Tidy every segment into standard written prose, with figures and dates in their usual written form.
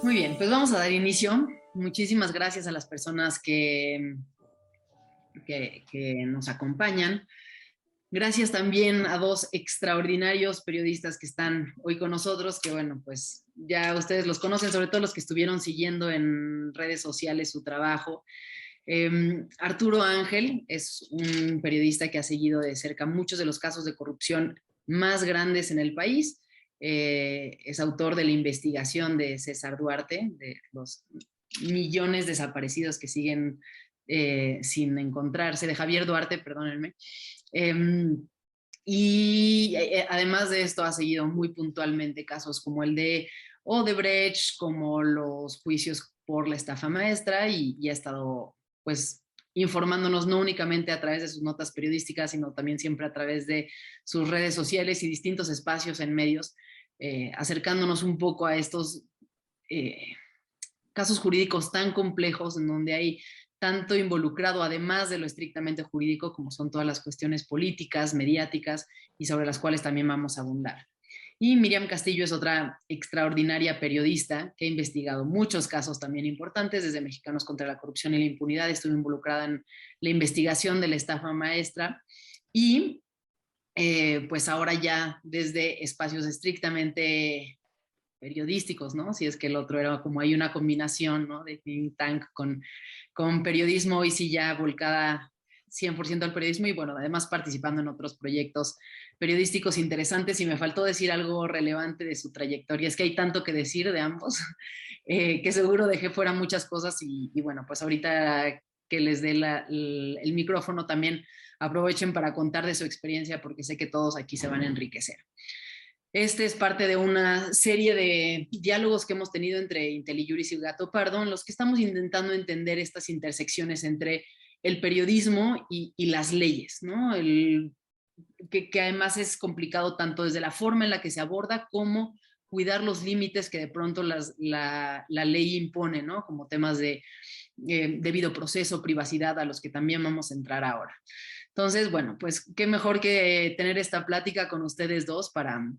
Muy bien, pues vamos a dar inicio. Muchísimas gracias a las personas que nos acompañan. Gracias también a dos extraordinarios periodistas que están hoy con nosotros, que bueno, pues ya ustedes los conocen, sobre todo los que estuvieron siguiendo en redes sociales su trabajo. Arturo Ángel es un periodista que ha seguido de cerca muchos de los casos de corrupción más grandes en el país. Es autor de la investigación de César Duarte, de los millones desaparecidos que siguen sin encontrarse, de Javier Duarte, perdónenme. Además de esto ha seguido muy puntualmente casos como el de Odebrecht, como los juicios por la estafa maestra y ha estado pues informándonos no únicamente a través de sus notas periodísticas, sino también siempre a través de sus redes sociales y distintos espacios en medios, acercándonos un poco a estos eh, casos jurídicos tan complejos en donde hay tanto involucrado, además de lo estrictamente jurídico, como son todas las cuestiones políticas, mediáticas y sobre las cuales también vamos a abundar. Y Miriam Castillo es otra extraordinaria periodista que ha investigado muchos casos también importantes, desde Mexicanos contra la Corrupción y la Impunidad, estuvo involucrada en la investigación de la estafa maestra y pues ahora ya desde espacios estrictamente periodísticos, ¿no? Si es que el otro era como hay una combinación, ¿no? De think tank con periodismo y sí ya volcada 100% al periodismo y bueno, además participando en otros proyectos periodísticos interesantes y me faltó decir algo relevante de su trayectoria, es que hay tanto que decir de ambos, que seguro dejé fuera muchas cosas y bueno, pues ahorita que les dé el micrófono también aprovechen para contar de su experiencia porque sé que todos aquí se van a enriquecer. Este es parte de una serie de diálogos que hemos tenido entre IntelliJuris y Gato Pardo, en los que estamos intentando entender estas intersecciones entre el periodismo y las leyes, ¿no? Que además es complicado tanto desde la forma en la que se aborda como cuidar los límites que de pronto la ley impone, ¿no? Como temas de debido proceso, privacidad, a los que también vamos a entrar ahora. Entonces, bueno, pues qué mejor que tener esta plática con ustedes dos para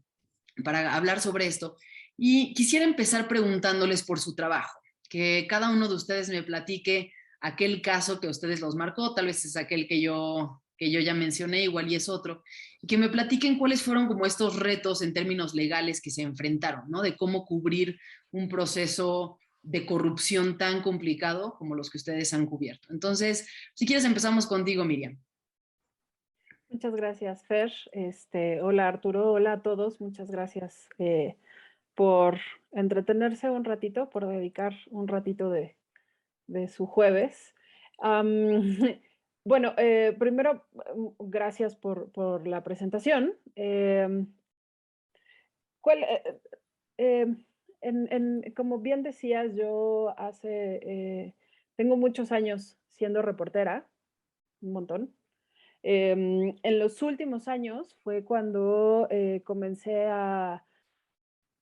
hablar sobre esto. Y quisiera empezar preguntándoles por su trabajo, que cada uno de ustedes me platique aquel caso que a ustedes los marcó, tal vez es aquel que yo ya mencioné, igual y es otro, y que me platiquen cuáles fueron como estos retos en términos legales que se enfrentaron, ¿no? De cómo cubrir un proceso de corrupción tan complicado como los que ustedes han cubierto. Entonces, si quieres empezamos contigo, Miriam. Muchas gracias, Fer. Hola, Arturo. Hola a todos. Muchas gracias por entretenerse un ratito, por dedicar un ratito de su jueves. Am, bueno, primero, gracias por la presentación. ¿Cuál, como bien decías, yo tengo muchos años siendo reportera, un montón. En los últimos años fue cuando comencé a,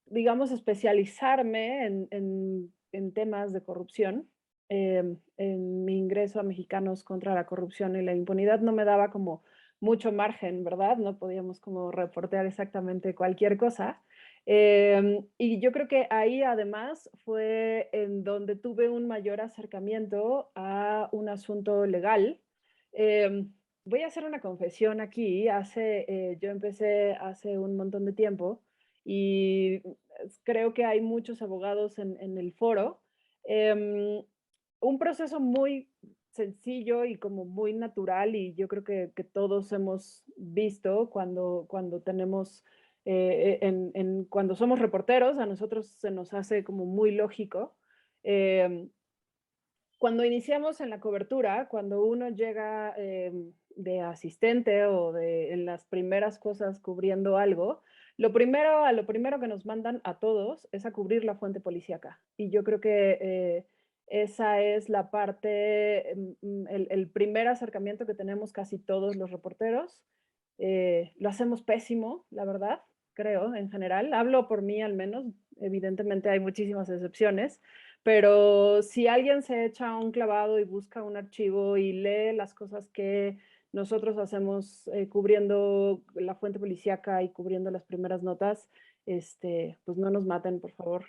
digamos, especializarme en temas de corrupción. En mi ingreso a Mexicanos contra la Corrupción y la Impunidad no me daba como mucho margen, ¿verdad? No podíamos como reportear exactamente cualquier cosa. Y yo creo que ahí además fue en donde tuve un mayor acercamiento a un asunto legal. Voy a hacer una confesión aquí. Yo empecé hace un montón de tiempo y creo que hay muchos abogados en el foro. Em, un proceso muy sencillo y como muy natural y yo creo que todos hemos visto cuando tenemos, cuando somos reporteros, a nosotros se nos hace como muy lógico. Em, Cuando iniciamos en la cobertura, cuando uno llega de asistente o en las primeras cosas cubriendo algo, lo primero que nos mandan a todos es a cubrir la fuente policíaca. Y yo creo que esa es la parte, el primer acercamiento que tenemos casi todos los reporteros. Lo hacemos pésimo, la verdad, creo, en general. Hablo por mí al menos, evidentemente hay muchísimas excepciones, pero si alguien se echa un clavado y busca un archivo y lee las cosas que nosotros hacemos cubriendo la fuente policíaca y cubriendo las primeras notas, pues no nos maten, por favor.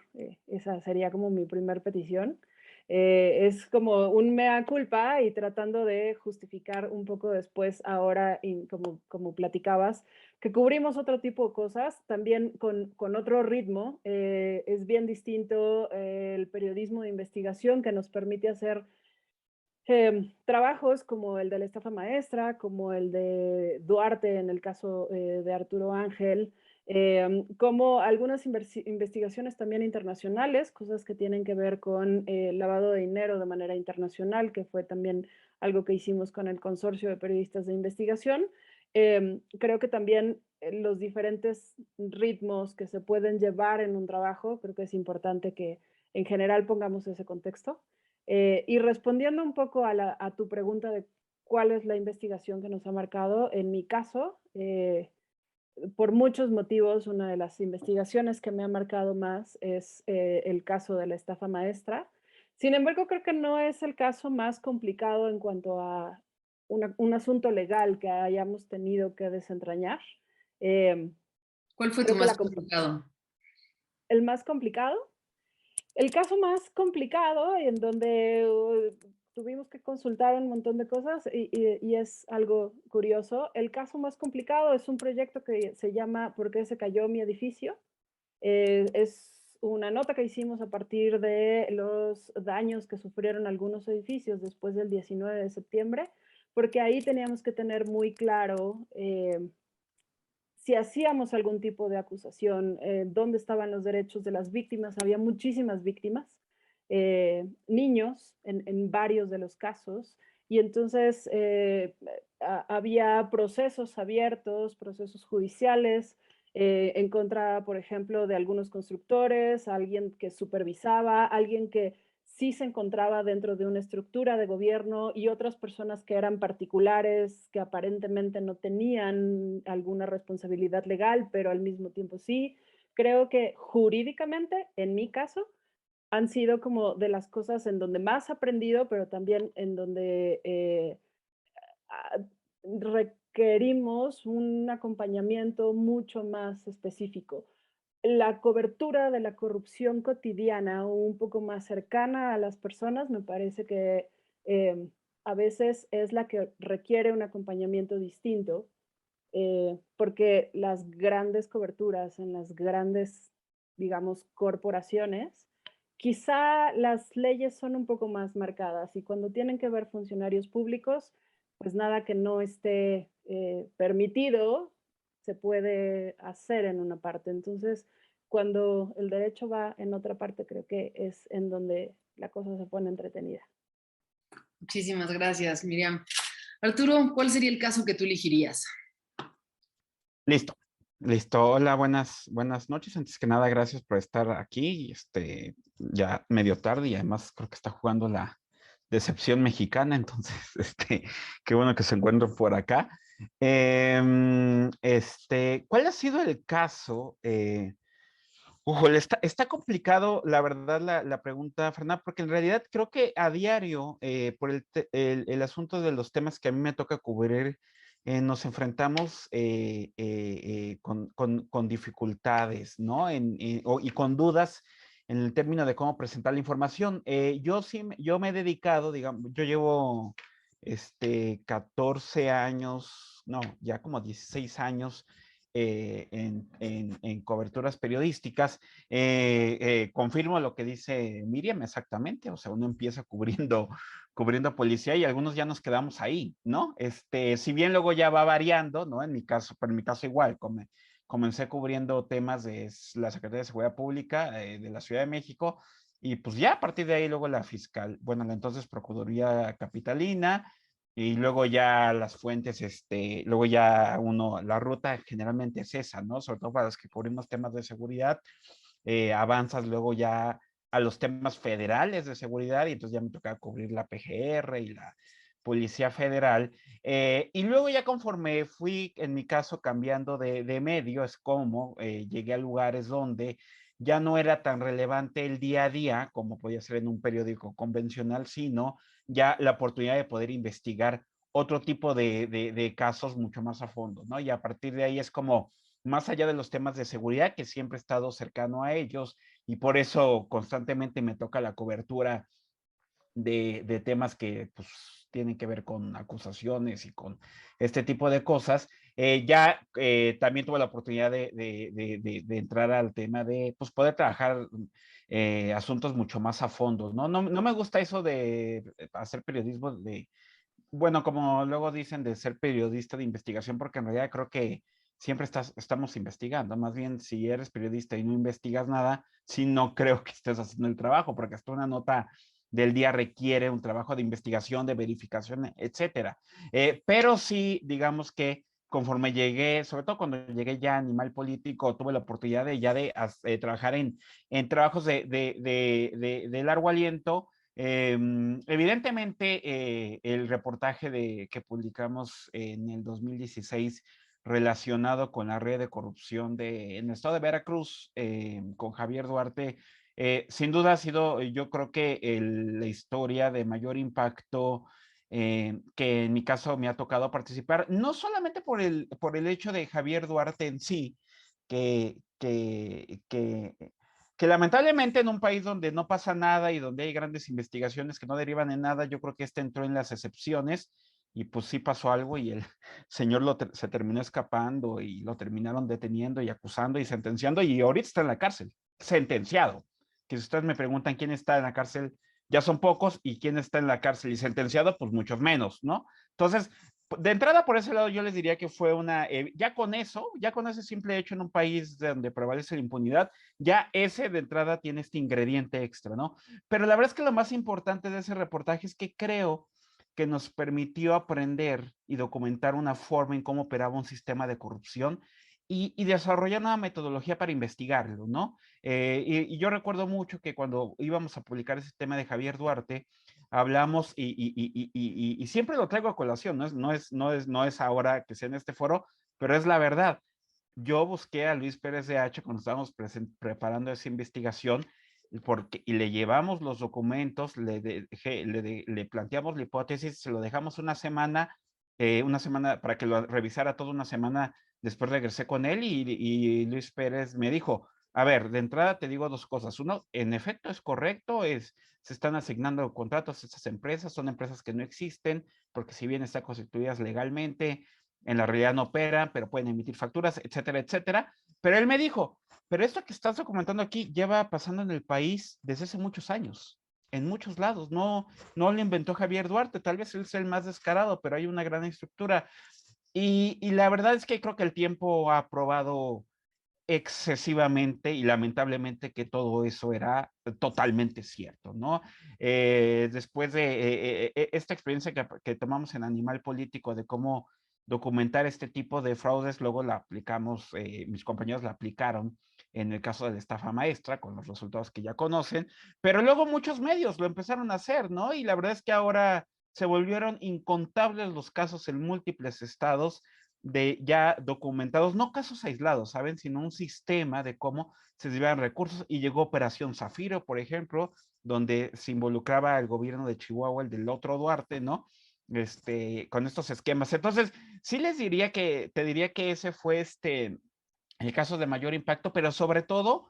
Esa sería como mi primer petición. Es como un mea culpa y tratando de justificar un poco después, ahora, y como platicabas, que cubrimos otro tipo de cosas, también con otro ritmo. Es bien distinto el periodismo de investigación que nos permite hacer trabajos como el de la estafa maestra, como el de Duarte en el caso de Arturo Ángel, como algunas investigaciones también internacionales, cosas que tienen que ver con lavado de dinero de manera internacional, que fue también algo que hicimos con el Consorcio de Periodistas de Investigación. Creo que también los diferentes ritmos que se pueden llevar en un trabajo, creo que es importante que en general pongamos ese contexto. Y respondiendo un poco a tu pregunta de cuál es la investigación que nos ha marcado, en mi caso, por muchos motivos, una de las investigaciones que me ha marcado más es el caso de la estafa maestra. Sin embargo, creo que no es el caso más complicado en cuanto a un asunto legal que hayamos tenido que desentrañar. Eh, ¿Cuál fue tu Creo que más complicado? el más complicado, el caso más complicado en donde tuvimos que consultar un montón de cosas y es algo curioso. El caso más complicado es un proyecto que se llama ¿Por qué se cayó mi edificio? Es una nota que hicimos a partir de los daños que sufrieron algunos edificios después del 19 de septiembre, porque ahí teníamos que tener muy claro si hacíamos algún tipo de acusación, dónde estaban los derechos de las víctimas. Había muchísimas víctimas, niños en varios de los casos, y entonces había procesos abiertos, procesos judiciales, en contra, por ejemplo, de algunos constructores, alguien que supervisaba, alguien que sí se encontraba dentro de una estructura de gobierno y otras personas que eran particulares, que aparentemente no tenían alguna responsabilidad legal, pero al mismo tiempo sí. Creo que jurídicamente, en mi caso, han sido como de las cosas en donde más he aprendido, pero también en donde ah, requerimos un acompañamiento mucho más específico. La cobertura de la corrupción cotidiana, un poco más cercana a las personas, me parece que a veces es la que requiere un acompañamiento distinto, porque las grandes coberturas en las grandes, digamos, corporaciones, quizá las leyes son un poco más marcadas y cuando tienen que ver funcionarios públicos, pues nada que no esté permitido se puede hacer en una parte. Entonces, cuando el derecho va en otra parte, creo que es en donde la cosa se pone entretenida. Muchísimas gracias, Miriam. Arturo, ¿cuál sería el caso que tú elegirías? Listo, listo. Hola, buenas noches. Antes que nada, gracias por estar aquí. Ya medio tarde y además creo que está jugando la decepción mexicana, entonces, qué bueno que se encuentran por acá. ¿Cuál ha sido el caso? Está complicado, la verdad, la pregunta, Fernanda, porque en realidad creo que a diario, por el asunto de los temas que a mí me toca cubrir, nos enfrentamos con dificultades, ¿no? Y con dudas en el término de cómo presentar la información. Yo me he dedicado, digamos, yo llevo 14 años, no, ya como 16 años en coberturas periodísticas. Confirmo lo que dice Miriam exactamente, o sea, uno empieza cubriendo policía y algunos ya nos quedamos ahí, ¿no? Si bien luego ya va variando, ¿no? En mi caso, pero en mi caso igual, comencé cubriendo temas de la Secretaría de Seguridad Pública de la Ciudad de México y pues ya a partir de ahí luego la fiscal, bueno, la entonces Procuraduría Capitalina, y luego ya las fuentes, luego ya la ruta generalmente es esa, ¿no? Sobre todo para los que cubrimos temas de seguridad, avanzas luego ya a los temas federales de seguridad y entonces ya me tocaba cubrir la PGR y la Policía Federal. Y luego ya conforme fui, en mi caso, cambiando de medio, es como llegué a lugares donde ya no era tan relevante el día a día como podía ser en un periódico convencional, sino ya la oportunidad de poder investigar otro tipo de casos mucho más a fondo, ¿no? Y a partir de ahí es como más allá de los temas de seguridad, que siempre he estado cercano a ellos y por eso constantemente me toca la cobertura de temas que pues, tienen que ver con acusaciones y con este tipo de cosas. También tuve la oportunidad de entrar al tema de pues, poder trabajar asuntos mucho más a fondo, ¿no? No me gusta eso de hacer periodismo bueno, como luego dicen, de ser periodista de investigación, porque en realidad creo que siempre estamos investigando. Más bien, si eres periodista y no investigas nada, sí no creo que estés haciendo el trabajo, porque hasta una nota del día requiere un trabajo de investigación, de verificación, etcétera. Pero sí, digamos que conforme llegué, sobre todo cuando llegué ya a Animal Político, tuve la oportunidad de trabajar en trabajos de largo aliento. Evidentemente, el reportaje que publicamos en el 2016 relacionado con la red de corrupción en el estado de Veracruz, con Javier Duarte, sin duda ha sido, yo creo que la historia de mayor impacto que en mi caso me ha tocado participar, no solamente por el hecho de Javier Duarte en sí, que, que, que, que lamentablemente en un país donde no pasa nada y donde hay grandes investigaciones que no derivan en nada, yo creo que este entró en las excepciones y pues sí pasó algo y el señor se terminó escapando y lo terminaron deteniendo y acusando y sentenciando y ahorita está en la cárcel, sentenciado. Que si ustedes me preguntan quién está en la cárcel, ya son pocos y quién está en la cárcel y sentenciado, pues muchos menos, ¿no? Entonces, de entrada por ese lado yo les diría que fue ya con ese simple hecho en un país donde prevalece la impunidad, ya ese de entrada tiene este ingrediente extra, ¿no? Pero la verdad es que lo más importante de ese reportaje es que creo que nos permitió aprender y documentar una forma en cómo operaba un sistema de corrupción y desarrollar una metodología para investigarlo, ¿no? Y yo recuerdo mucho que cuando íbamos a publicar ese tema de Javier Duarte, hablamos y siempre lo traigo a colación, no es ahora que sea en este foro, pero es la verdad. Yo busqué a Luis Pérez de H cuando estábamos preparando esa investigación y le llevamos los documentos, le planteamos la hipótesis, se lo dejamos una semana para que lo revisara toda una semana, después regresé con él y Luis Pérez me dijo, a ver, de entrada te digo dos cosas. Uno, en efecto es correcto, se están asignando contratos a estas empresas, son empresas que no existen, porque si bien están constituidas legalmente, en la realidad no operan, pero pueden emitir facturas, etcétera, etcétera. Pero él me dijo, pero esto que estás documentando aquí lleva pasando en el país desde hace muchos años, en muchos lados. No lo inventó Javier Duarte, tal vez él sea el más descarado, pero hay una gran estructura. Y la verdad es que creo que el tiempo ha probado excesivamente y lamentablemente que todo eso era totalmente cierto, ¿no? Después de esta experiencia que tomamos en Animal Político de cómo documentar este tipo de fraudes, luego la aplicamos, mis compañeros la aplicaron en el caso de la estafa maestra, con los resultados que ya conocen, pero luego muchos medios lo empezaron a hacer, ¿no? Y la verdad es que ahora se volvieron incontables los casos en múltiples estados de ya documentados, no casos aislados, ¿saben? Sino un sistema de cómo se desviaban recursos y llegó Operación Zafiro, por ejemplo, donde se involucraba el gobierno de Chihuahua, el del otro Duarte, ¿no? Con estos esquemas. Entonces, sí te diría que ese fue el caso de mayor impacto, pero sobre todo,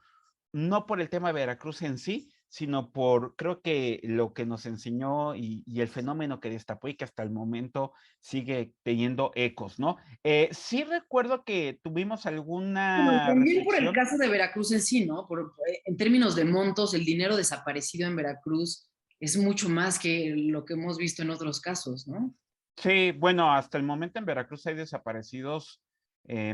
no por el tema de Veracruz en sí, sino por, creo que lo que nos enseñó y el fenómeno que destapó y que hasta el momento sigue teniendo ecos, ¿no? Sí recuerdo que tuvimos Bueno, y alguna también por el restricción. caso de Veracruz en sí, ¿no? En términos de montos, el dinero desaparecido en Veracruz es mucho más que lo que hemos visto en otros casos, ¿no? Sí, bueno, hasta el momento en Veracruz hay desaparecidos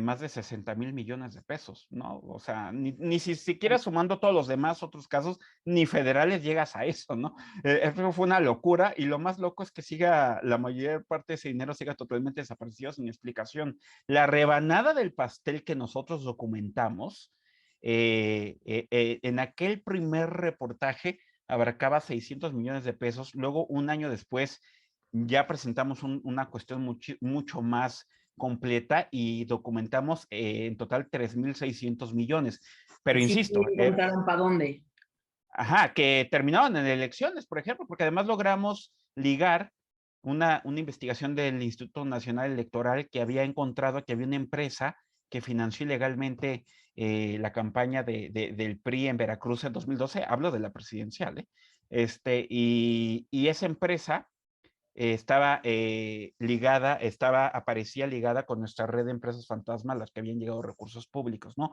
más de 60,000 millones de pesos, ¿no? O sea, ni siquiera sumando todos los demás otros casos, ni federales llegas a eso, ¿no? Eso fue una locura y lo más loco es que la mayor parte de ese dinero siga totalmente desaparecido sin explicación. La rebanada del pastel que nosotros documentamos en aquel primer reportaje abarcaba 600 millones de pesos, luego un año después ya presentamos una cuestión mucho más completa y documentamos en total 3,600 millones. Pero Y sí, insisto, contaron para dónde. ajá, que terminaron en elecciones, por ejemplo, porque además logramos ligar una investigación del Instituto Nacional Electoral que había encontrado que había una empresa que financió ilegalmente la campaña del PRI en Veracruz en 2012, hablo de la presidencial, y esa empresa estaba aparecía ligada con nuestra red de empresas fantasma a las que habían llegado recursos públicos, ¿no?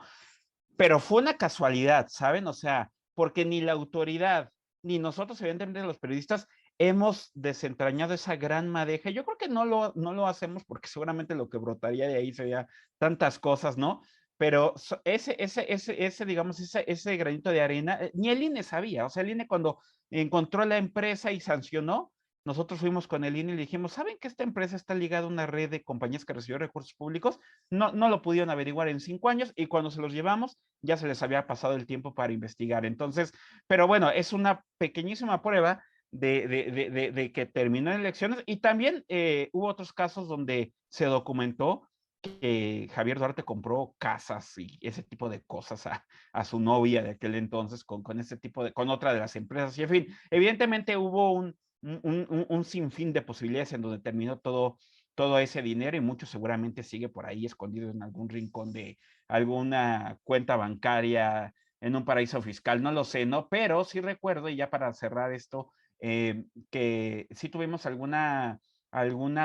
Pero fue una casualidad, ¿saben? O sea, porque ni la autoridad, ni nosotros, evidentemente, los periodistas, hemos desentrañado esa gran madeja. Yo creo que no lo hacemos porque seguramente lo que brotaría de ahí sería tantas cosas, ¿no? Pero digamos, ese granito de arena, ni el INE sabía. O sea, el INE cuando encontró la empresa y sancionó, nosotros fuimos con el INE y le dijimos, ¿saben que esta empresa está ligada a una red de compañías que recibió recursos públicos? No lo pudieron averiguar en 5 años y cuando se los llevamos ya se les había pasado el tiempo para investigar. Entonces, pero bueno, es una pequeñísima prueba de que terminó en elecciones y también hubo otros casos donde se documentó que Javier Duarte compró casas y ese tipo de cosas a su novia de aquel entonces con ese tipo con otra de las empresas. Y en fin, evidentemente hubo un sinfín de posibilidades en donde terminó todo ese dinero y mucho seguramente sigue por ahí escondido en algún rincón de alguna cuenta bancaria en un paraíso fiscal, no lo sé, ¿no? Pero sí recuerdo, y ya para cerrar esto, que sí tuvimos alguna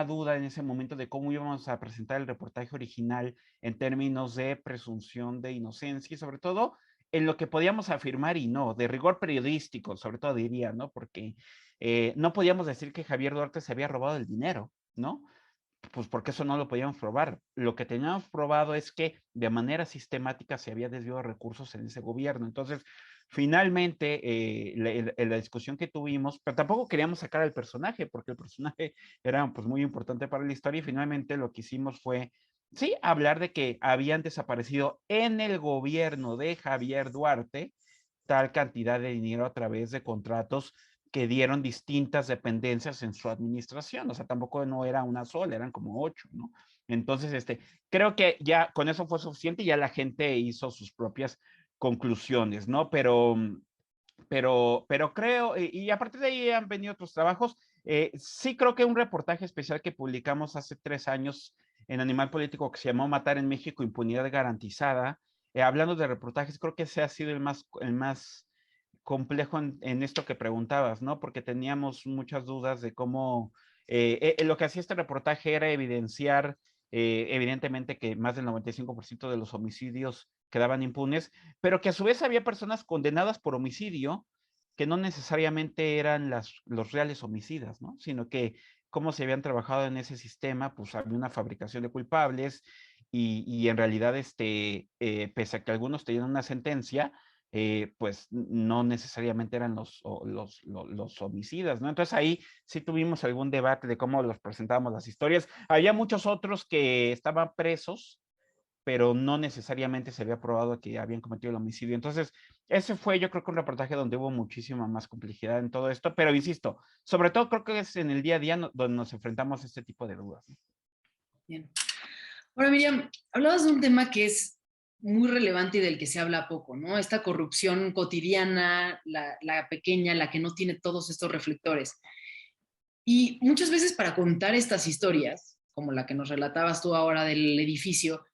duda en ese momento de cómo íbamos a presentar el reportaje original en términos de presunción de inocencia y sobre todo en lo que podíamos afirmar y no, de rigor periodístico, sobre todo diría, ¿no? Porque no podíamos decir que Javier Duarte se había robado el dinero, ¿no? Pues porque eso no lo podíamos probar. Lo que teníamos probado es que de manera sistemática se había desviado recursos en ese gobierno. Entonces, finalmente, la discusión que tuvimos, pero tampoco queríamos sacar al personaje, porque el personaje era pues muy importante para la historia y finalmente lo que hicimos fue, sí, hablar de que habían desaparecido en el gobierno de Javier Duarte tal cantidad de dinero a través de contratos que dieron distintas dependencias en su administración. O sea, tampoco no era una sola, eran como 8, ¿no? Entonces, creo que ya con eso fue suficiente y ya la gente hizo sus propias conclusiones, ¿no? Pero creo, y a partir de ahí han venido otros trabajos. Sí creo que un reportaje especial que publicamos hace 3 años en Animal Político que se llamó Matar en México, Impunidad Garantizada, hablando de reportajes, creo que ese ha sido el más complejo en esto que preguntabas, ¿no? Porque teníamos muchas dudas de cómo lo que hacía este reportaje era evidenciar evidentemente que más del 95% de los homicidios quedaban impunes, pero que a su vez había personas condenadas por homicidio que no necesariamente eran los reales homicidas, ¿no? Sino que cómo se habían trabajado en ese sistema, pues había una fabricación de culpables y en realidad, pese a que algunos tenían una sentencia, pues no necesariamente eran los homicidas, ¿no? Entonces ahí sí tuvimos algún debate de cómo los presentábamos las historias. Había muchos otros que estaban presos, pero no necesariamente se había probado que habían cometido el homicidio. Entonces, ese fue yo creo que un reportaje donde hubo muchísima más complejidad en todo esto, pero insisto, sobre todo creo que es en el día a día donde nos enfrentamos a este tipo de dudas. Bien. Ahora, Miriam, hablabas de un tema que es muy relevante y del que se habla poco, ¿no? Esta corrupción cotidiana, la pequeña, la que no tiene todos estos reflectores. Y muchas veces para contar estas historias, como la que nos relatabas tú ahora del edificio,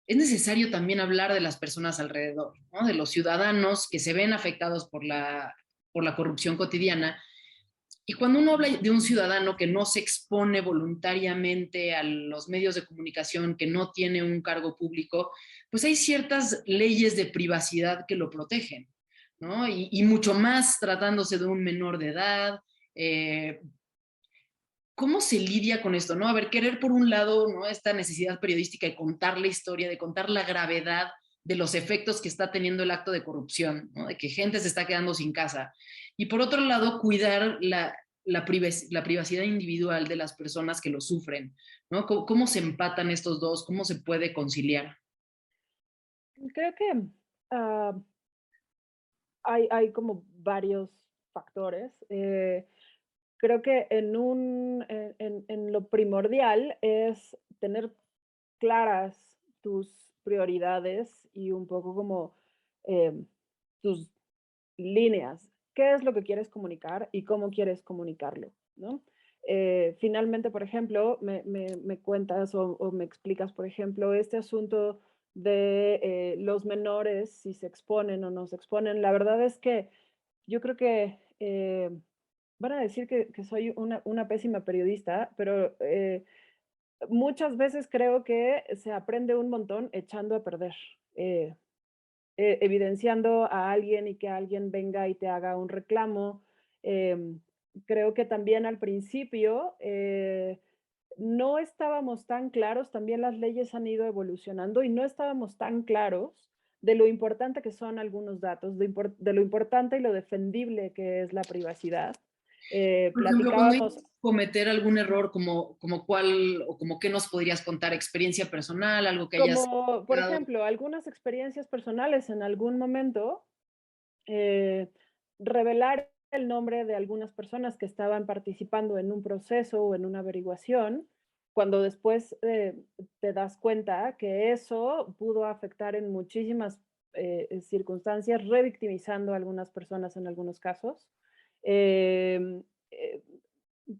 es necesario también hablar de las personas alrededor, ¿no? De los ciudadanos que se ven afectados por la corrupción cotidiana. Y cuando uno habla de un ciudadano que no se expone voluntariamente a los medios de comunicación, que no tiene un cargo público, pues hay ciertas leyes de privacidad que lo protegen, ¿no? Y mucho más tratándose de un menor de edad. Eh, ¿Cómo se lidia con esto, no? A ver, querer por un lado, ¿no? Esta necesidad periodística de contar la historia, de contar la gravedad de los efectos que está teniendo el acto de corrupción, ¿no? De que gente se está quedando sin casa. Y por otro lado, cuidar la privacidad individual de las personas que lo sufren, ¿no? ¿Cómo se empatan estos dos? ¿Cómo se puede conciliar? Creo que ah, hay como varios factores. Creo que en lo primordial es tener claras tus prioridades y un poco como tus líneas. ¿Qué es lo que quieres comunicar y cómo quieres comunicarlo? ¿No? Finalmente, por ejemplo, me cuentas o me explicas, por ejemplo, este asunto de los menores, si se exponen o no se exponen. La verdad es que yo creo que van a decir que soy una pésima periodista, pero muchas veces creo que se aprende un montón echando a perder, eh, evidenciando a alguien y que alguien venga y te haga un reclamo. Em, Creo que también al principio no estábamos tan claros, también las leyes han ido evolucionando y no estábamos tan claros de lo importante que son algunos datos, de lo importante y lo defendible que es la privacidad. Por ejemplo, cuando Platicábamos. dices cometer algún error, como cuál, o como qué nos podrías contar, experiencia personal, algo que hayas Como, por dado. ejemplo, algunas experiencias personales en algún momento, eh, revelar el nombre de algunas personas que estaban participando en un proceso o en una averiguación, cuando después te das cuenta que eso pudo afectar en muchísimas circunstancias, revictimizando a algunas personas en algunos casos. Em, eh,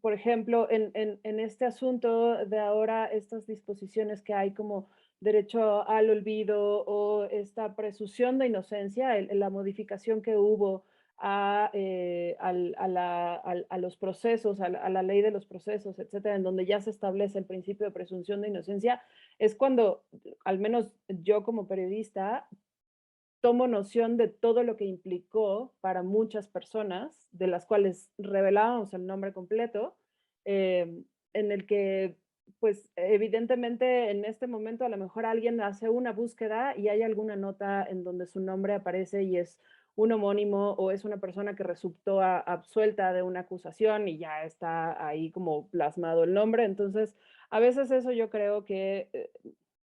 por ejemplo, en este asunto de ahora, estas disposiciones que hay como derecho al olvido o esta presunción de inocencia, la modificación que hubo a los procesos, a la ley de los procesos, etcétera, en donde ya se establece el principio de presunción de inocencia, es cuando, al menos yo como periodista, tomo noción de todo lo que implicó para muchas personas, de las cuales revelábamos el nombre completo, en el que, pues, evidentemente en este momento a lo mejor alguien hace una búsqueda y hay alguna nota en donde su nombre aparece y es un homónimo o es una persona que resultó absuelta de una acusación y ya está ahí como plasmado el nombre. Entonces, a veces eso yo creo que,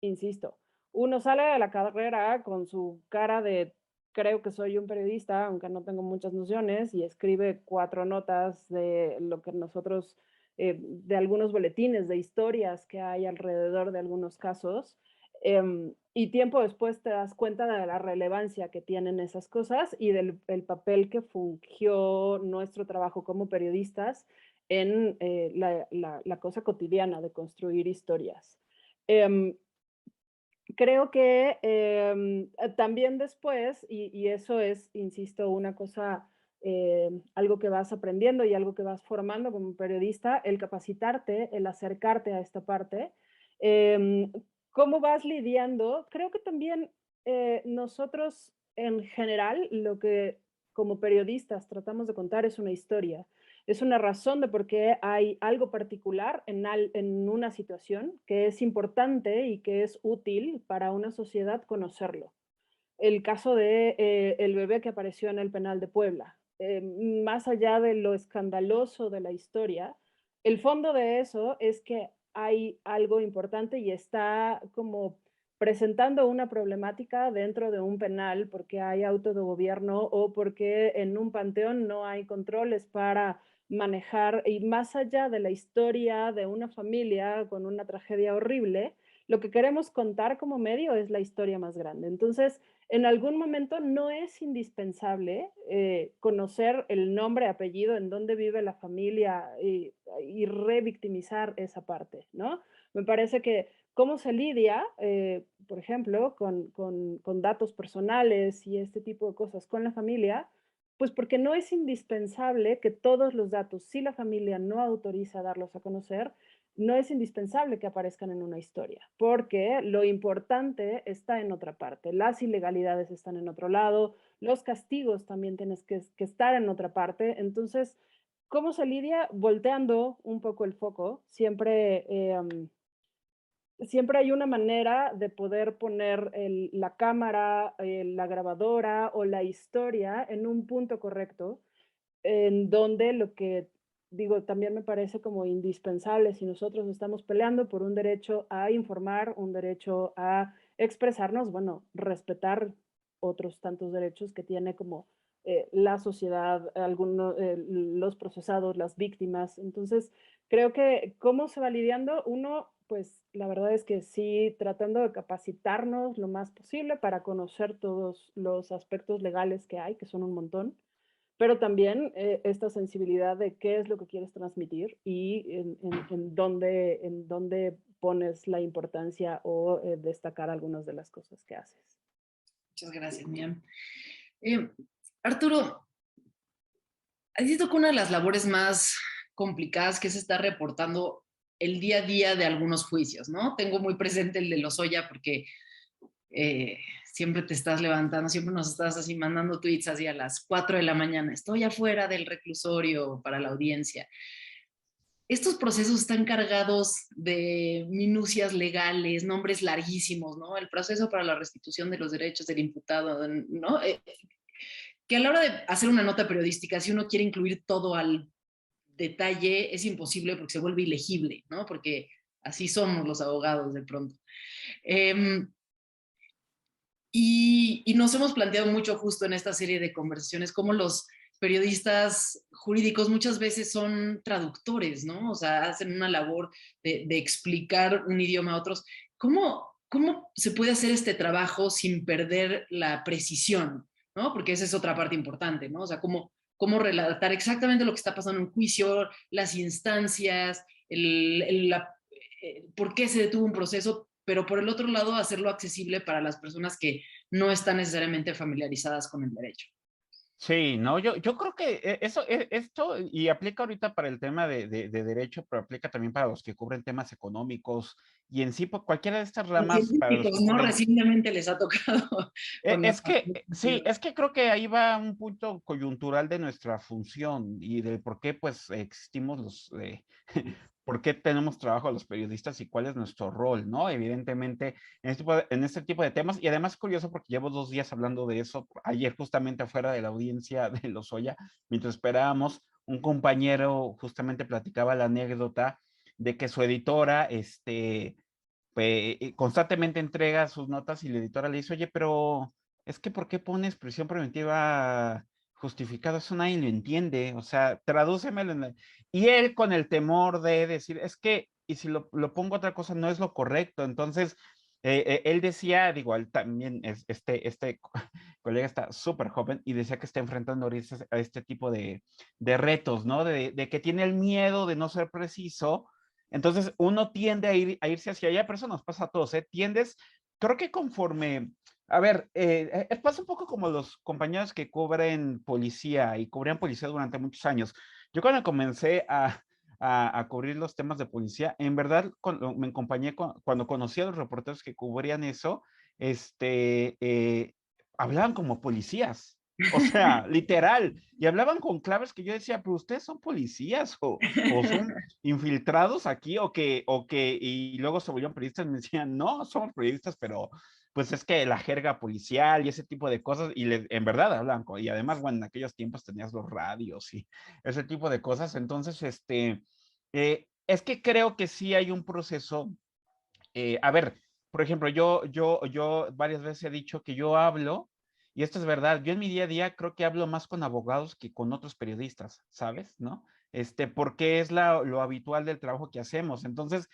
insisto, uno sale de la carrera con su cara de creo que soy un periodista, aunque no tengo muchas nociones, y escribe 4 notas de lo que nosotros, de algunos boletines, de historias que hay alrededor de algunos casos, y tiempo después te das cuenta de la relevancia que tienen esas cosas y del el papel que fungió nuestro trabajo como periodistas en la cosa cotidiana de construir historias. Em, Creo que, también después, y eso es, insisto, una cosa, algo que vas aprendiendo y algo que vas formando como periodista, el capacitarte, el acercarte a esta parte. Em, ¿Cómo vas lidiando? Creo que también, nosotros, en general, lo que como periodistas tratamos de contar es una historia. Es una razón de por qué hay algo particular en una situación que es importante y que es útil para una sociedad conocerlo. El caso de el bebé que apareció en el penal de Puebla. Más allá de lo escandaloso de la historia, el fondo de eso es que hay algo importante y está como presentando una problemática dentro de un penal porque hay auto de gobierno o porque en un panteón no hay controles para manejar, y más allá de la historia de una familia con una tragedia horrible, lo que queremos contar como medio es la historia más grande. Entonces, en algún momento no es indispensable conocer el nombre, apellido, en dónde vive la familia y revictimizar esa parte, ¿no? Me parece que cómo se lidia, por ejemplo, con datos personales y este tipo de cosas con la familia, pues porque no es indispensable que todos los datos, si la familia no autoriza darlos a conocer, no es indispensable que aparezcan en una historia, porque lo importante está en otra parte. Las ilegalidades están en otro lado, los castigos también tienes que estar en otra parte. Entonces, ¿cómo se lidia? Volteando un poco el foco. Siempre hay una manera de poder poner la cámara, la grabadora o la historia en un punto correcto en donde lo que digo, también me parece como indispensable si nosotros estamos peleando por un derecho a informar, un derecho a expresarnos, bueno, respetar otros tantos derechos que tiene como la sociedad, los procesados, las víctimas. Entonces, creo que cómo se va lidiando uno, pues la verdad es que sí, tratando de capacitarnos lo más posible para conocer todos los aspectos legales que hay, que son un montón, pero también esta sensibilidad de qué es lo que quieres transmitir y en dónde pones la importancia o destacar algunas de las cosas que haces. Muchas gracias, Miriam. Arturo, has visto que una de las labores más complicadas que se está reportando el día a día de algunos juicios, ¿no? Tengo muy presente el de Lozoya porque siempre te estás levantando, siempre nos estás así mandando tweets así a las 4 de la mañana, estoy afuera del reclusorio para la audiencia. Estos procesos están cargados de minucias legales, nombres larguísimos, ¿no? El proceso para la restitución de los derechos del imputado, ¿no? Que a la hora de hacer una nota periodística, si uno quiere incluir todo al detalle, es imposible porque se vuelve ilegible, ¿no? Porque así somos los abogados de pronto. Y nos hemos planteado mucho justo en esta serie de conversaciones cómo los periodistas jurídicos muchas veces son traductores, ¿no? O sea, hacen una labor de explicar un idioma a otros. ¿Cómo se puede hacer este trabajo sin perder la precisión, ¿no? Porque esa es otra parte importante, ¿no? O sea, cómo relatar exactamente lo que está pasando en un juicio, las instancias, por qué se detuvo un proceso, pero por el otro lado hacerlo accesible para las personas que no están necesariamente familiarizadas con el derecho. Sí, no, yo creo que esto, y aplica ahorita para el tema de derecho, pero aplica también para los que cubren temas económicos y en sí, pues, cualquiera de estas Los ramas para los científicos, que ¿no? cubren. Recientemente les ha tocado con la Es que, sí, es que creo que ahí va un punto coyuntural de nuestra función y del por qué, pues, existimos por qué tenemos trabajo los periodistas y cuál es nuestro rol, ¿no? Evidentemente, en este tipo de temas, y además curioso porque llevo 2 días hablando de eso, ayer justamente afuera de la audiencia de Lozoya, mientras esperábamos, un compañero justamente platicaba la anécdota de que su editora, constantemente entrega sus notas y la editora le dice, oye, pero es que ¿por qué pones prisión preventiva justificada? Eso nadie lo entiende, o sea, tradúcemelo. Y él con el temor de decir, es que, y si lo pongo otra cosa, no es lo correcto. Entonces, él decía, digo, él también, este colega está súper joven y decía que está enfrentando ahorita a este tipo de retos, ¿no? De que tiene el miedo de no ser preciso. Entonces, uno tiende a irse hacia allá, pero eso nos pasa a todos, ¿eh? Tiendes, creo que conforme, a ver, pasa un poco como los compañeros que cubren policía y cubrían policía durante muchos años. Yo cuando comencé a cubrir los temas de policía, en verdad, me acompañé cuando conocí a los reporteros que cubrían eso, hablaban como policías. O sea, literal, y hablaban con claves que yo decía, pero ustedes son policías o son infiltrados aquí y luego se volvieron periodistas y me decían, no, somos periodistas, pero pues es que la jerga policial y ese tipo de cosas, y en verdad hablan, y además, bueno, en aquellos tiempos tenías los radios y ese tipo de cosas, entonces, es que creo que sí hay un proceso, a ver, por ejemplo, yo varias veces he dicho que yo hablo, y esto es verdad, yo en mi día a día creo que hablo más con abogados que con otros periodistas, ¿sabes? ¿No? Porque es lo habitual del trabajo que hacemos. Entonces,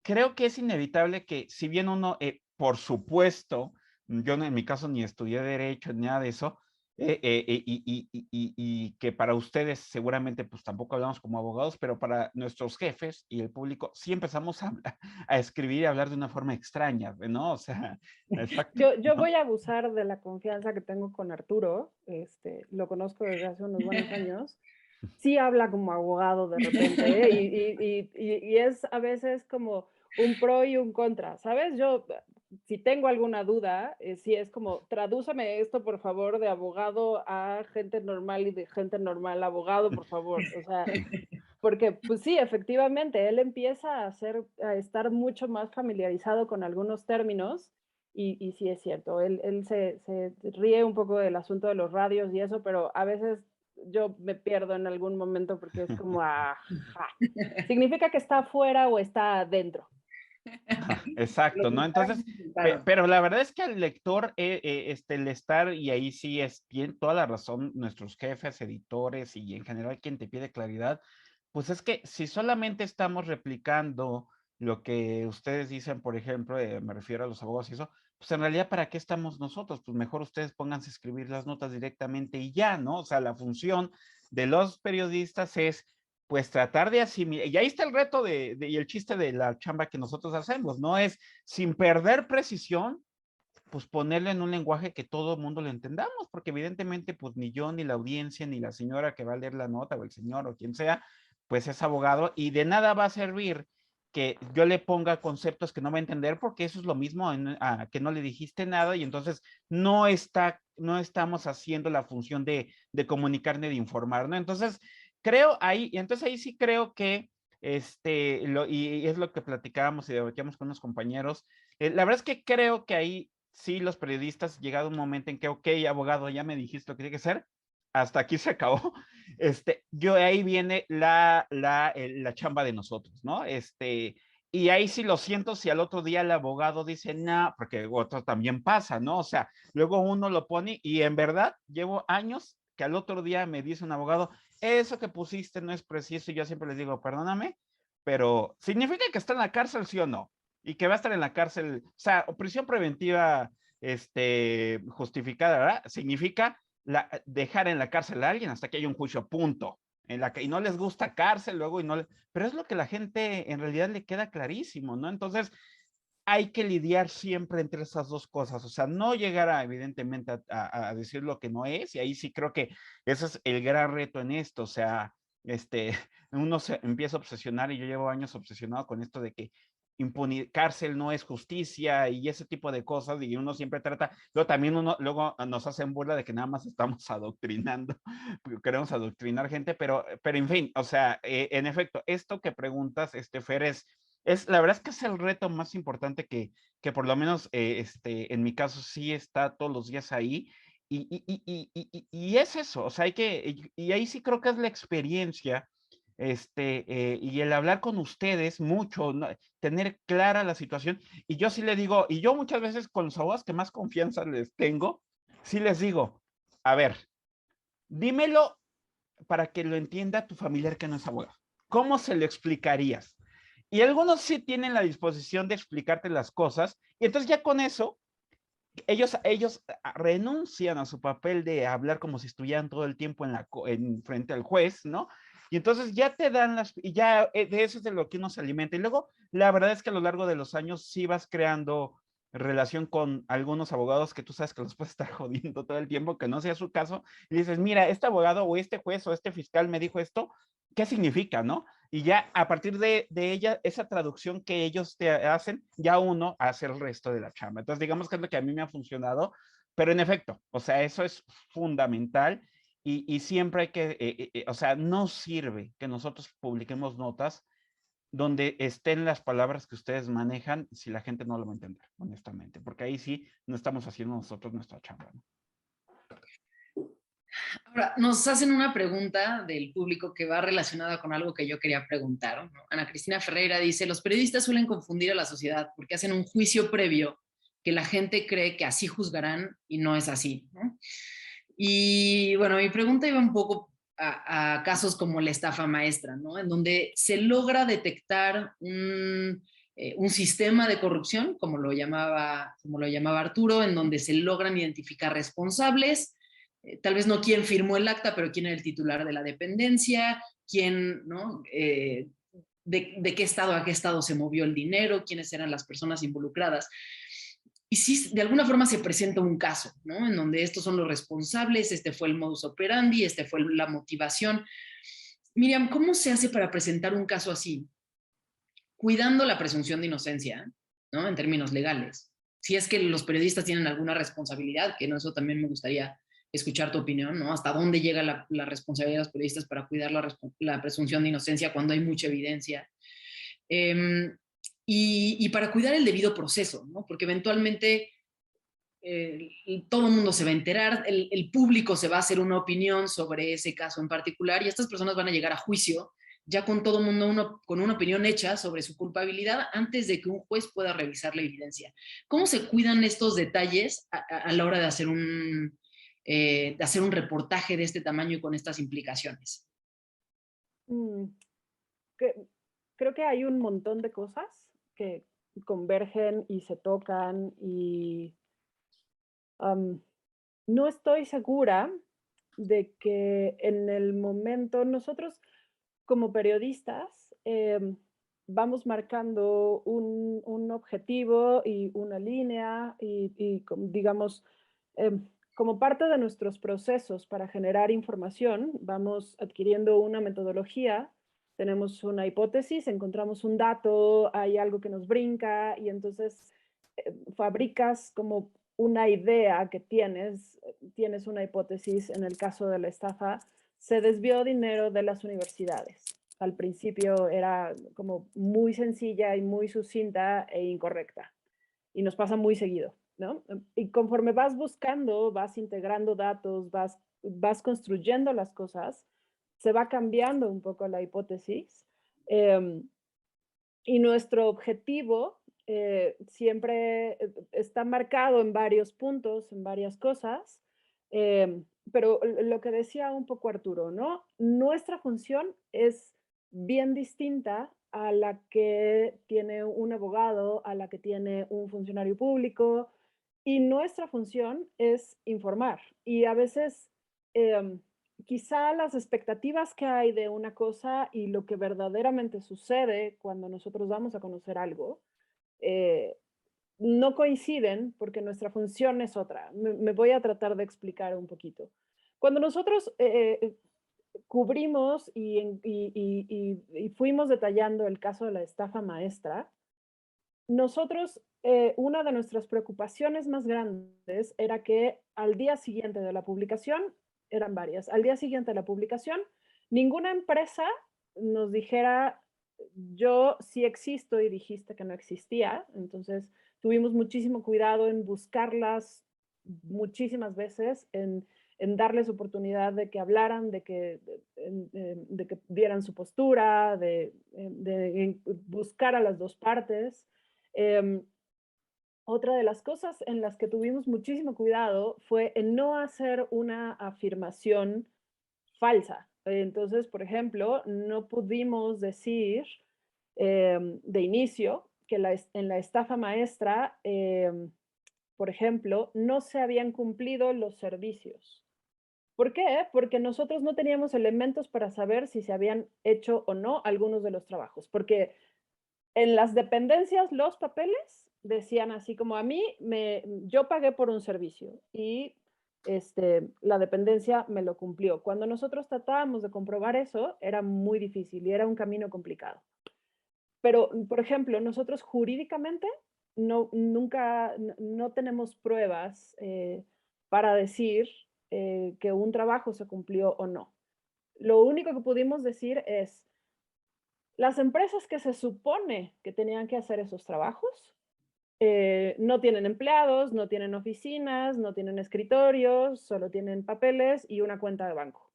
creo que es inevitable que si bien uno, por supuesto, yo en mi caso ni estudié derecho ni nada de eso, y que para ustedes seguramente pues tampoco hablamos como abogados, pero para nuestros jefes y el público sí empezamos a escribir y hablar de una forma extraña, ¿no? O sea, exacto, Yo ¿no? voy a abusar de la confianza que tengo con Arturo, lo conozco desde hace unos buenos años. Sí habla como abogado de repente, ¿eh? Y es a veces como un pro y un contra, ¿sabes? Yo, si tengo alguna duda, sí es como, tradúceme esto, por favor, de abogado a gente normal y de gente normal a abogado, por favor. O sea, porque, pues sí, efectivamente, él empieza a estar mucho más familiarizado con algunos términos y sí es cierto, él se ríe un poco del asunto de los radios y eso, pero a veces yo me pierdo en algún momento porque es como, ajá, significa que está afuera o está adentro. Exacto, ¿no? Entonces, pero la verdad es que al lector, el estar, y ahí sí tiene toda la razón, nuestros jefes, editores y en general quien te pide claridad, pues es que si solamente estamos replicando lo que ustedes dicen, por ejemplo, me refiero a los abogados y eso, pues en realidad, ¿para qué estamos nosotros? Pues mejor ustedes pónganse a escribir las notas directamente y ya, ¿no? O sea, la función de los periodistas es pues tratar de asimilar, y ahí está el reto y el chiste de la chamba que nosotros hacemos, ¿no? Es sin perder precisión, pues ponerle en un lenguaje que todo el mundo lo entendamos, porque evidentemente pues ni yo, ni la audiencia, ni la señora que va a leer la nota, o el señor, o quien sea, pues es abogado, y de nada va a servir que yo le ponga conceptos que no va a entender, porque eso es lo mismo que no le dijiste nada, y entonces no estamos haciendo la función de comunicar ni de informar, ¿no? Entonces, entonces ahí sí creo que, y es lo que platicábamos y debatíamos con unos compañeros, la verdad es que creo que ahí sí los periodistas, llegado un momento en que, ok, abogado, ya me dijiste lo que tiene que ser, hasta aquí se acabó. Yo ahí viene la chamba de nosotros, ¿no? Y ahí sí lo siento si al otro día el abogado dice, no, porque otro también pasa, ¿no? O sea, luego uno lo pone y en verdad llevo años que al otro día me dice un abogado, eso que pusiste no es preciso, y yo siempre les digo, perdóname, pero ¿significa que está en la cárcel, sí o no? Y que va a estar en la cárcel, o sea, prisión preventiva justificada, ¿verdad? Significa dejar en la cárcel a alguien hasta que haya un juicio, punto. Y no les gusta cárcel luego pero es lo que la gente en realidad le queda clarísimo, ¿no? Entonces, hay que lidiar siempre entre esas dos cosas, o sea, no llegar evidentemente a decir lo que no es, y ahí sí creo que ese es el gran reto en esto, o sea, uno se empieza a obsesionar, y yo llevo años obsesionado con esto de que cárcel no es justicia y ese tipo de cosas, y uno siempre trata, luego nos hacen burla de que nada más estamos adoctrinando, queremos adoctrinar gente, pero en fin, o sea, en efecto, esto que preguntas, Fer, la verdad es que es el reto más importante que por lo menos en mi caso sí está todos los días ahí. Y es eso, o sea, y ahí sí creo que es la experiencia, y el hablar con ustedes mucho, ¿no? Tener clara la situación. Y yo sí le digo, y yo muchas veces con los abogados que más confianza les tengo, sí les digo, a ver, dímelo para que lo entienda tu familiar que no es abogado. ¿Cómo se lo explicarías? Y algunos sí tienen la disposición de explicarte las cosas, y entonces ya con eso, ellos renuncian a su papel de hablar como si estuvieran todo el tiempo frente al juez, ¿no? Y entonces ya te dan y ya de eso es de lo que uno se alimenta. Y luego, la verdad es que a lo largo de los años sí vas creando relación con algunos abogados que tú sabes que los puedes estar jodiendo todo el tiempo, que no sea su caso, y dices, mira, este abogado o este juez o este fiscal me dijo esto, ¿qué significa, no? Y ya a partir de ella, esa traducción que ellos te hacen, ya uno hace el resto de la chamba. Entonces, digamos que es lo que a mí me ha funcionado, pero en efecto, o sea, eso es fundamental, y siempre hay o sea, no sirve que nosotros publiquemos notas donde estén las palabras que ustedes manejan si la gente no lo va a entender, honestamente, porque ahí sí no estamos haciendo nosotros nuestra chamba, ¿no? Ahora, nos hacen una pregunta del público que va relacionada con algo que yo quería preguntar, ¿no? Ana Cristina Ferreira dice, los periodistas suelen confundir a la sociedad porque hacen un juicio previo que la gente cree que así juzgarán y no es así, ¿no? Y bueno, mi pregunta iba un poco a casos como la estafa maestra, ¿no? En donde se logra detectar un sistema de corrupción, como lo llamaba Arturo, en donde se logran identificar responsables, tal vez no quién firmó el acta, pero quién era el titular de la dependencia, quién, ¿no? De qué estado a qué estado se movió el dinero, quiénes eran las personas involucradas. Y sí, de alguna forma se presenta un caso, ¿no? En donde estos son los responsables, este fue el modus operandi, este fue la motivación. Miriam, ¿cómo se hace para presentar un caso así? Cuidando la presunción de inocencia, ¿no? En términos legales. Si es que los periodistas tienen alguna responsabilidad, que no, eso también me gustaría escuchar tu opinión, ¿no? ¿Hasta dónde llega la responsabilidad de los periodistas para cuidar la presunción de inocencia cuando hay mucha evidencia? Y para cuidar el debido proceso, ¿no? Porque eventualmente todo el mundo se va a enterar, el público se va a hacer una opinión sobre ese caso en particular, y estas personas van a llegar a juicio ya con todo el mundo con una opinión hecha sobre su culpabilidad antes de que un juez pueda revisar la evidencia. ¿Cómo se cuidan estos detalles a la hora de de hacer un reportaje de este tamaño y con estas implicaciones? Mm, que- Creo que hay un montón de cosas que convergen y se tocan y no estoy segura de que en el momento nosotros como periodistas, vamos marcando un objetivo y una línea y digamos, como parte de nuestros procesos para generar información, vamos adquiriendo una metodología, tenemos una hipótesis, encontramos un dato, hay algo que nos brinca y entonces fabricas como una idea que tienes una hipótesis, en el caso de la estafa, se desvió dinero de las universidades. Al principio era como muy sencilla y muy sucinta e incorrecta. Y nos pasa muy seguido, ¿no? Y conforme vas buscando, vas integrando datos, vas construyendo las cosas, se va cambiando un poco la hipótesis. Y nuestro objetivo siempre está marcado en varios puntos, en varias cosas, pero lo que decía un poco Arturo, ¿no? Nuestra función es bien distinta a la que tiene un abogado, a la que tiene un funcionario público, y nuestra función es informar. Y a veces em, quizá las expectativas que hay de una cosa y lo que verdaderamente sucede cuando nosotros vamos a conocer algo, eh, no coinciden porque nuestra función es otra. Me voy a tratar de explicar un poquito. Cuando nosotros cubrimos y fuimos detallando el caso de la estafa maestra, nosotros, una de nuestras preocupaciones más grandes era que al día siguiente de la publicación, eran varias, al día siguiente de la publicación, ninguna empresa nos dijera, yo sí existo y dijiste que no existía. Entonces, tuvimos muchísimo cuidado en buscarlas muchísimas veces, en darles oportunidad de que hablaran, de que dieran su postura, de buscar a las dos partes. Em, Otra de las cosas en las que tuvimos muchísimo cuidado fue en no hacer una afirmación falsa. Entonces, por ejemplo, no pudimos decir de inicio que en la estafa maestra, por ejemplo, no se habían cumplido los servicios. ¿Por qué? Porque nosotros no teníamos elementos para saber si se habían hecho o no algunos de los trabajos, porque en las dependencias, los papeles decían así como a mí, yo pagué por un servicio y la dependencia me lo cumplió. Cuando nosotros tratábamos de comprobar eso, era muy difícil y era un camino complicado. Pero, por ejemplo, nosotros jurídicamente no tenemos pruebas para decir que un trabajo se cumplió o no. Lo único que pudimos decir es, las empresas que se supone que tenían que hacer esos trabajos no tienen empleados, no tienen oficinas, no tienen escritorios, solo tienen papeles y una cuenta de banco.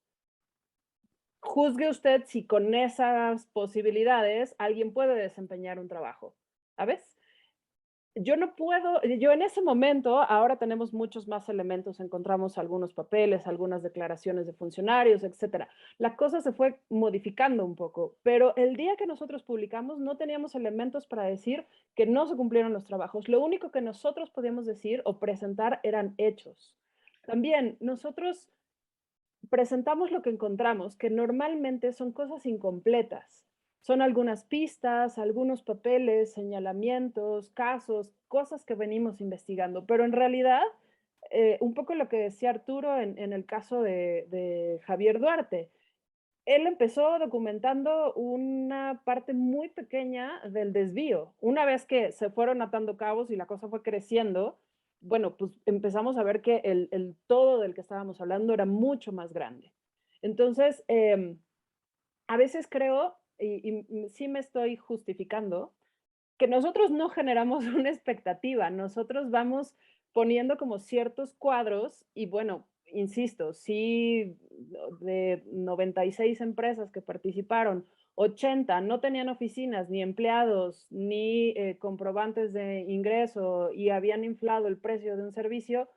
Juzgue usted si con esas posibilidades alguien puede desempeñar un trabajo, ¿sabes? Yo no puedo, yo en ese momento, ahora tenemos muchos más elementos, encontramos algunos papeles, algunas declaraciones de funcionarios, etcétera. La cosa se fue modificando un poco, pero el día que nosotros publicamos no teníamos elementos para decir que no se cumplieron los trabajos. Lo único que nosotros podíamos decir o presentar eran hechos. También nosotros presentamos lo que encontramos, que normalmente son cosas incompletas. Son algunas pistas, algunos papeles, señalamientos, casos, cosas que venimos investigando, pero en realidad, un poco lo que decía Arturo en el caso de Javier Duarte, él empezó documentando una parte muy pequeña del desvío. Una vez que se fueron atando cabos y la cosa fue creciendo, bueno, pues empezamos a ver que el todo del que estábamos hablando era mucho más grande. Entonces, a veces creo, y sí me estoy justificando, que nosotros no generamos una expectativa, nosotros vamos poniendo como ciertos cuadros y bueno, insisto, sí, de 96 empresas que participaron, 80 no tenían oficinas, ni empleados, ni comprobantes de ingreso y habían inflado el precio de un servicio,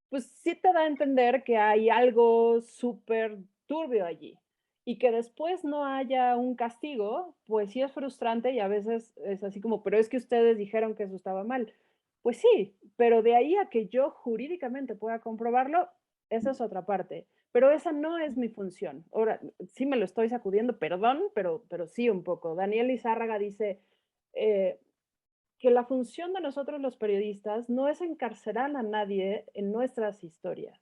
pues sí te da a entender que hay algo súper turbio allí. Y que después no haya un castigo, pues sí es frustrante y a veces es así como, pero es que ustedes dijeron que eso estaba mal. Pues sí, pero de ahí a que yo jurídicamente pueda comprobarlo, esa es otra parte. pero esa no es mi función. Ahora, sí me lo estoy sacudiendo, perdón, pero sí un poco. Daniel Izárraga dice eh, que la función de nosotros los periodistas no es encarcelar a nadie en nuestras historias.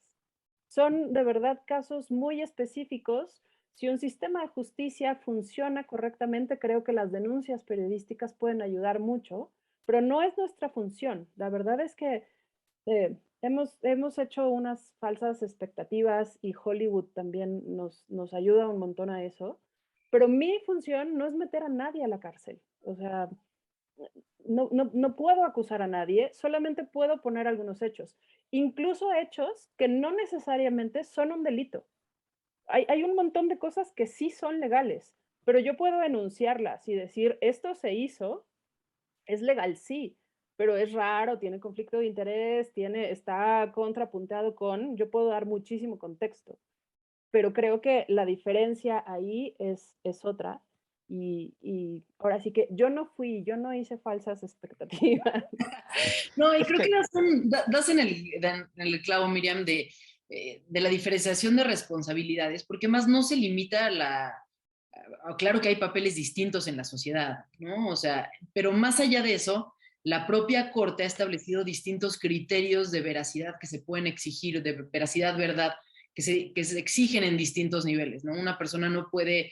Son de verdad casos muy específicos. Si un sistema de justicia funciona correctamente, creo que las denuncias periodísticas pueden ayudar mucho, pero no es nuestra función. La verdad es que hemos hecho unas falsas expectativas y Hollywood también nos ayuda un montón a eso, pero mi función no es meter a nadie a la cárcel. O sea, no puedo acusar a nadie, solamente puedo poner algunos hechos, incluso hechos que no necesariamente son un delito. Hay un montón de cosas que sí son legales, pero yo puedo denunciarlas y decir, esto se hizo, es legal, sí, pero es raro, tiene conflicto de interés, está contrapuntado con, yo puedo dar muchísimo contexto, pero creo que la diferencia ahí es otra. Y ahora sí que yo no hice falsas expectativas. No, y Es creo que que, das en el clavo, Miriam, de la diferenciación de responsabilidades, porque más no se limita claro que hay papeles distintos en la sociedad, ¿no? O sea, pero más allá de eso, la propia Corte ha establecido distintos criterios de veracidad que se pueden exigir, de veracidad, verdad, que se exigen en distintos niveles, ¿no? Una persona no puede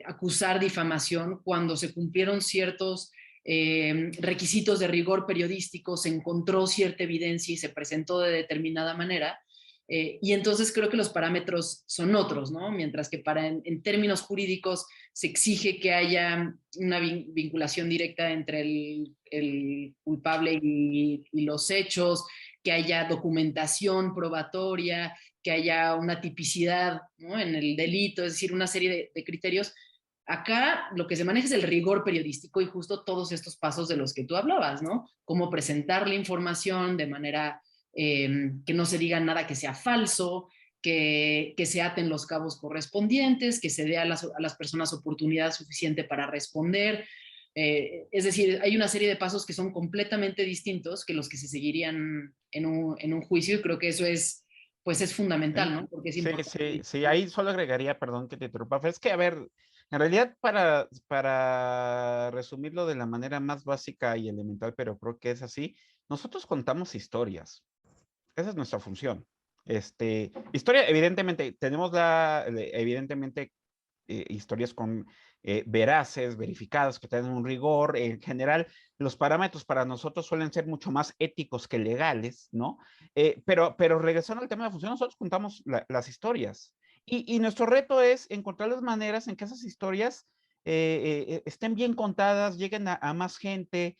acusar difamación cuando se cumplieron ciertos requisitos de rigor periodístico, se encontró cierta evidencia y se presentó de determinada manera. Y entonces creo que los parámetros son otros, ¿no? Mientras que en términos jurídicos se exige que haya una vinculación directa entre el culpable y los hechos, que haya documentación probatoria, que haya una tipicidad, ¿no?, en el delito, es decir, una serie de criterios. Acá lo que se maneja es el rigor periodístico y justo todos estos pasos de los que tú hablabas, ¿no? Cómo presentar la información de manera que no se diga nada que sea falso, que se aten los cabos correspondientes, que se dé a las personas oportunidad suficiente para responder. Es decir, hay una serie de pasos que son completamente distintos que los que se seguirían en un juicio y creo que eso es, pues es fundamental, sí, ¿no? Porque es sí, sí, importante. sí, ahí solo agregaría, perdón que te interrumpa, pero es que, a ver, en realidad para resumirlo de la manera más básica y elemental, pero creo que es así, nosotros contamos historias. Esa es nuestra función. Historia, evidentemente, tenemos evidentemente, historias con veraces, verificadas, que tienen un rigor. En general, los parámetros para nosotros suelen ser mucho más éticos que legales, ¿no? Pero regresando al tema de la función, nosotros contamos las historias. Y nuestro reto es encontrar las maneras en que esas historias estén bien contadas, lleguen a más gente,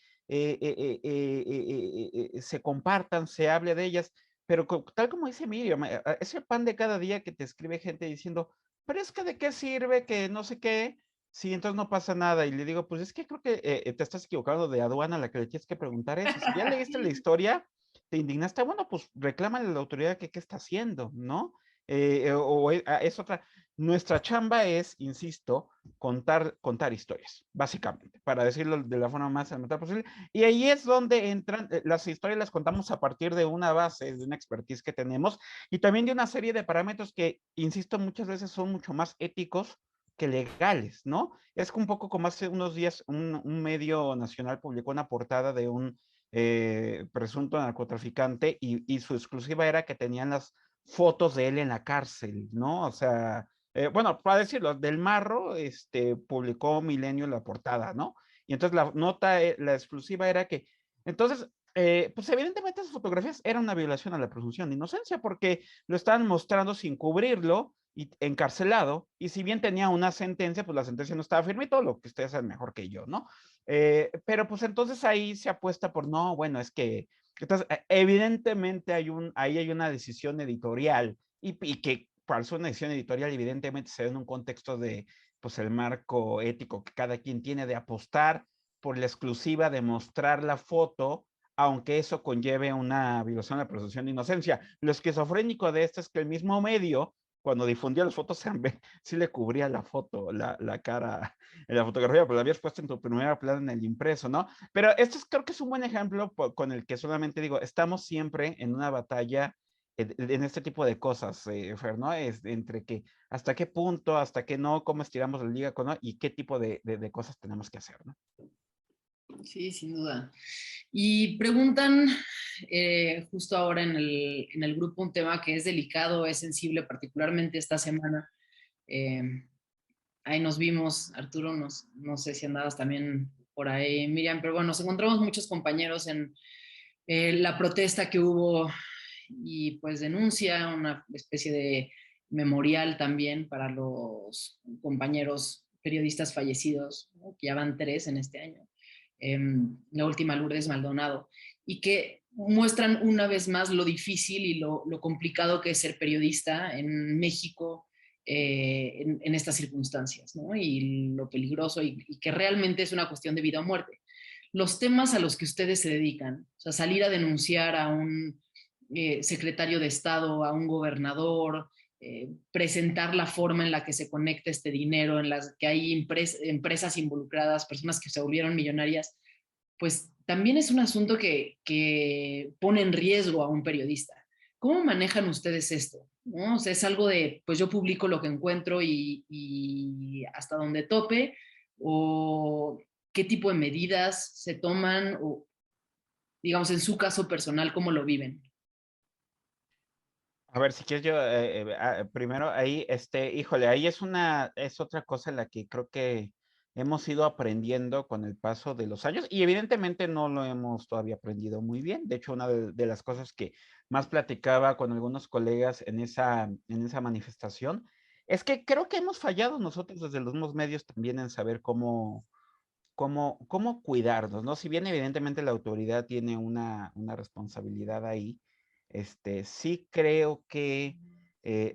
se compartan, se hable de ellas. Pero tal como dice Miriam, ese pan de cada día que te escribe gente diciendo, pero es que de qué sirve que no sé qué, si entonces no pasa nada. Y le digo, pues es que creo que te estás equivocando de aduana a la que le tienes que preguntar eso. Si ya leíste la historia, te indignaste, bueno, pues reclámale a la autoridad que qué está haciendo, ¿no? Es otra. Nuestra chamba es, insisto, contar historias, básicamente, para decirlo de la forma más elemental posible. Y ahí es donde entran, las historias las contamos a partir de una base, de una expertise que tenemos y también de una serie de parámetros que, insisto, muchas veces son mucho más éticos que legales, ¿no? Es un poco como hace unos días un medio nacional publicó una portada de un presunto narcotraficante y su exclusiva era que tenían las fotos de él en la cárcel, ¿no? O sea, bueno, para decirlo, del Marro, publicó Milenio la portada, ¿no? Y entonces la nota, la exclusiva era que, entonces, pues evidentemente esas fotografías eran una violación a la presunción de inocencia porque lo estaban mostrando sin cubrirlo y encarcelado, y si bien tenía una sentencia, pues la sentencia no estaba firme y todo lo que ustedes saben mejor que yo, ¿no? Pero pues entonces ahí se apuesta por, no, bueno, es que, entonces, evidentemente ahí hay una decisión editorial y que para ser una decisión editorial evidentemente se da en un contexto de, pues el marco ético que cada quien tiene de apostar por la exclusiva de mostrar la foto, aunque eso conlleve una violación de la presunción de inocencia. Lo esquizofrénico de esto es que el mismo medio, cuando difundía las fotos, sí le cubría la foto, la cara en la fotografía, pero la habías puesto en tu primera plana en el impreso, ¿no? Pero creo que es un buen ejemplo con el que solamente digo, estamos siempre en una batalla en este tipo de cosas, Fer, ¿no? Es entre que hasta qué punto, hasta qué no, cómo estiramos la liga, ¿no? Y qué tipo de cosas tenemos que hacer, ¿no? Sí, sin duda. Y preguntan justo ahora en el grupo un tema que es delicado, es sensible, particularmente esta semana. Eh, ahí nos vimos, Arturo, no sé si andabas también por ahí, Miriam, pero bueno, nos encontramos muchos compañeros en la protesta que hubo y pues denuncia, una especie de memorial también para los compañeros periodistas fallecidos, ¿no? Que ya van 3 en este año. La última Lourdes Maldonado, y que muestran una vez más lo difícil y lo complicado que es ser periodista en México en estas circunstancias, ¿no? Y lo peligroso y que realmente es una cuestión de vida o muerte. Los temas a los que ustedes se dedican, o sea, salir a denunciar a un secretario de Estado, a un gobernador, presentar la forma en la que se conecta este dinero, en las que hay empresas involucradas, personas que se volvieron millonarias, pues también es un asunto que pone en riesgo a un periodista. ¿Cómo manejan ustedes esto? ¿No? O sea, es algo de, pues yo publico lo que encuentro y hasta donde tope, o qué tipo de medidas se toman, o digamos, en su caso personal, ¿cómo lo viven? A ver, si quieres yo, primero ahí, híjole, ahí es otra cosa en la que creo que hemos ido aprendiendo con el paso de los años y evidentemente no lo hemos todavía aprendido muy bien. De hecho, una de las cosas que más platicaba con algunos colegas en esa manifestación es que creo que hemos fallado nosotros desde los mismos medios también en saber cómo cuidarnos, ¿no? Si bien evidentemente la autoridad tiene una responsabilidad ahí, sí creo que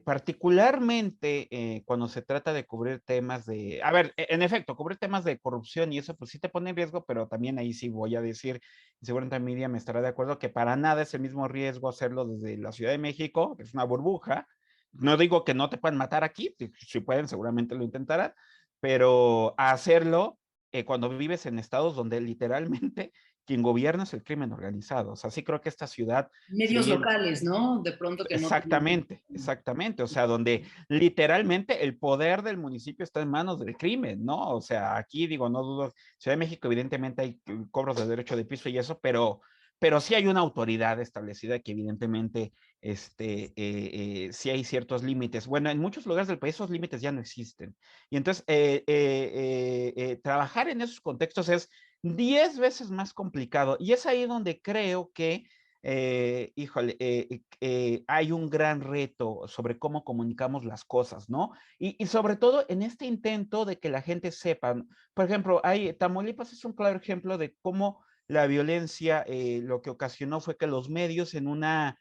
particularmente cuando se trata de cubrir temas de, a ver, en efecto, cubrir temas de corrupción y eso pues sí te pone en riesgo, pero también ahí sí voy a decir, seguramente Miriam me estará de acuerdo, que para nada es el mismo riesgo hacerlo desde la Ciudad de México, que es una burbuja. No digo que no te puedan matar aquí, si pueden, seguramente lo intentarán, pero a hacerlo cuando vives en estados donde literalmente quien gobierna es el crimen organizado. O sea, sí creo que esta ciudad, Medios sí, locales, ¿no? De pronto que no tienen... exactamente, exactamente. O sea, donde literalmente el poder del municipio está en manos del crimen, ¿no? O sea, aquí digo, no dudo, Ciudad de México evidentemente hay cobros de derecho de piso y eso, pero sí hay una autoridad establecida que evidentemente sí hay ciertos límites. Bueno, en muchos lugares del país esos límites ya no existen. Y entonces, trabajar en esos contextos es 10 veces más complicado. Y es ahí donde creo que, híjole, hay un gran reto sobre cómo comunicamos las cosas, ¿no? Y sobre todo en este intento de que la gente sepa. Por ejemplo, Tamaulipas es un claro ejemplo de cómo la violencia lo que ocasionó fue que los medios en una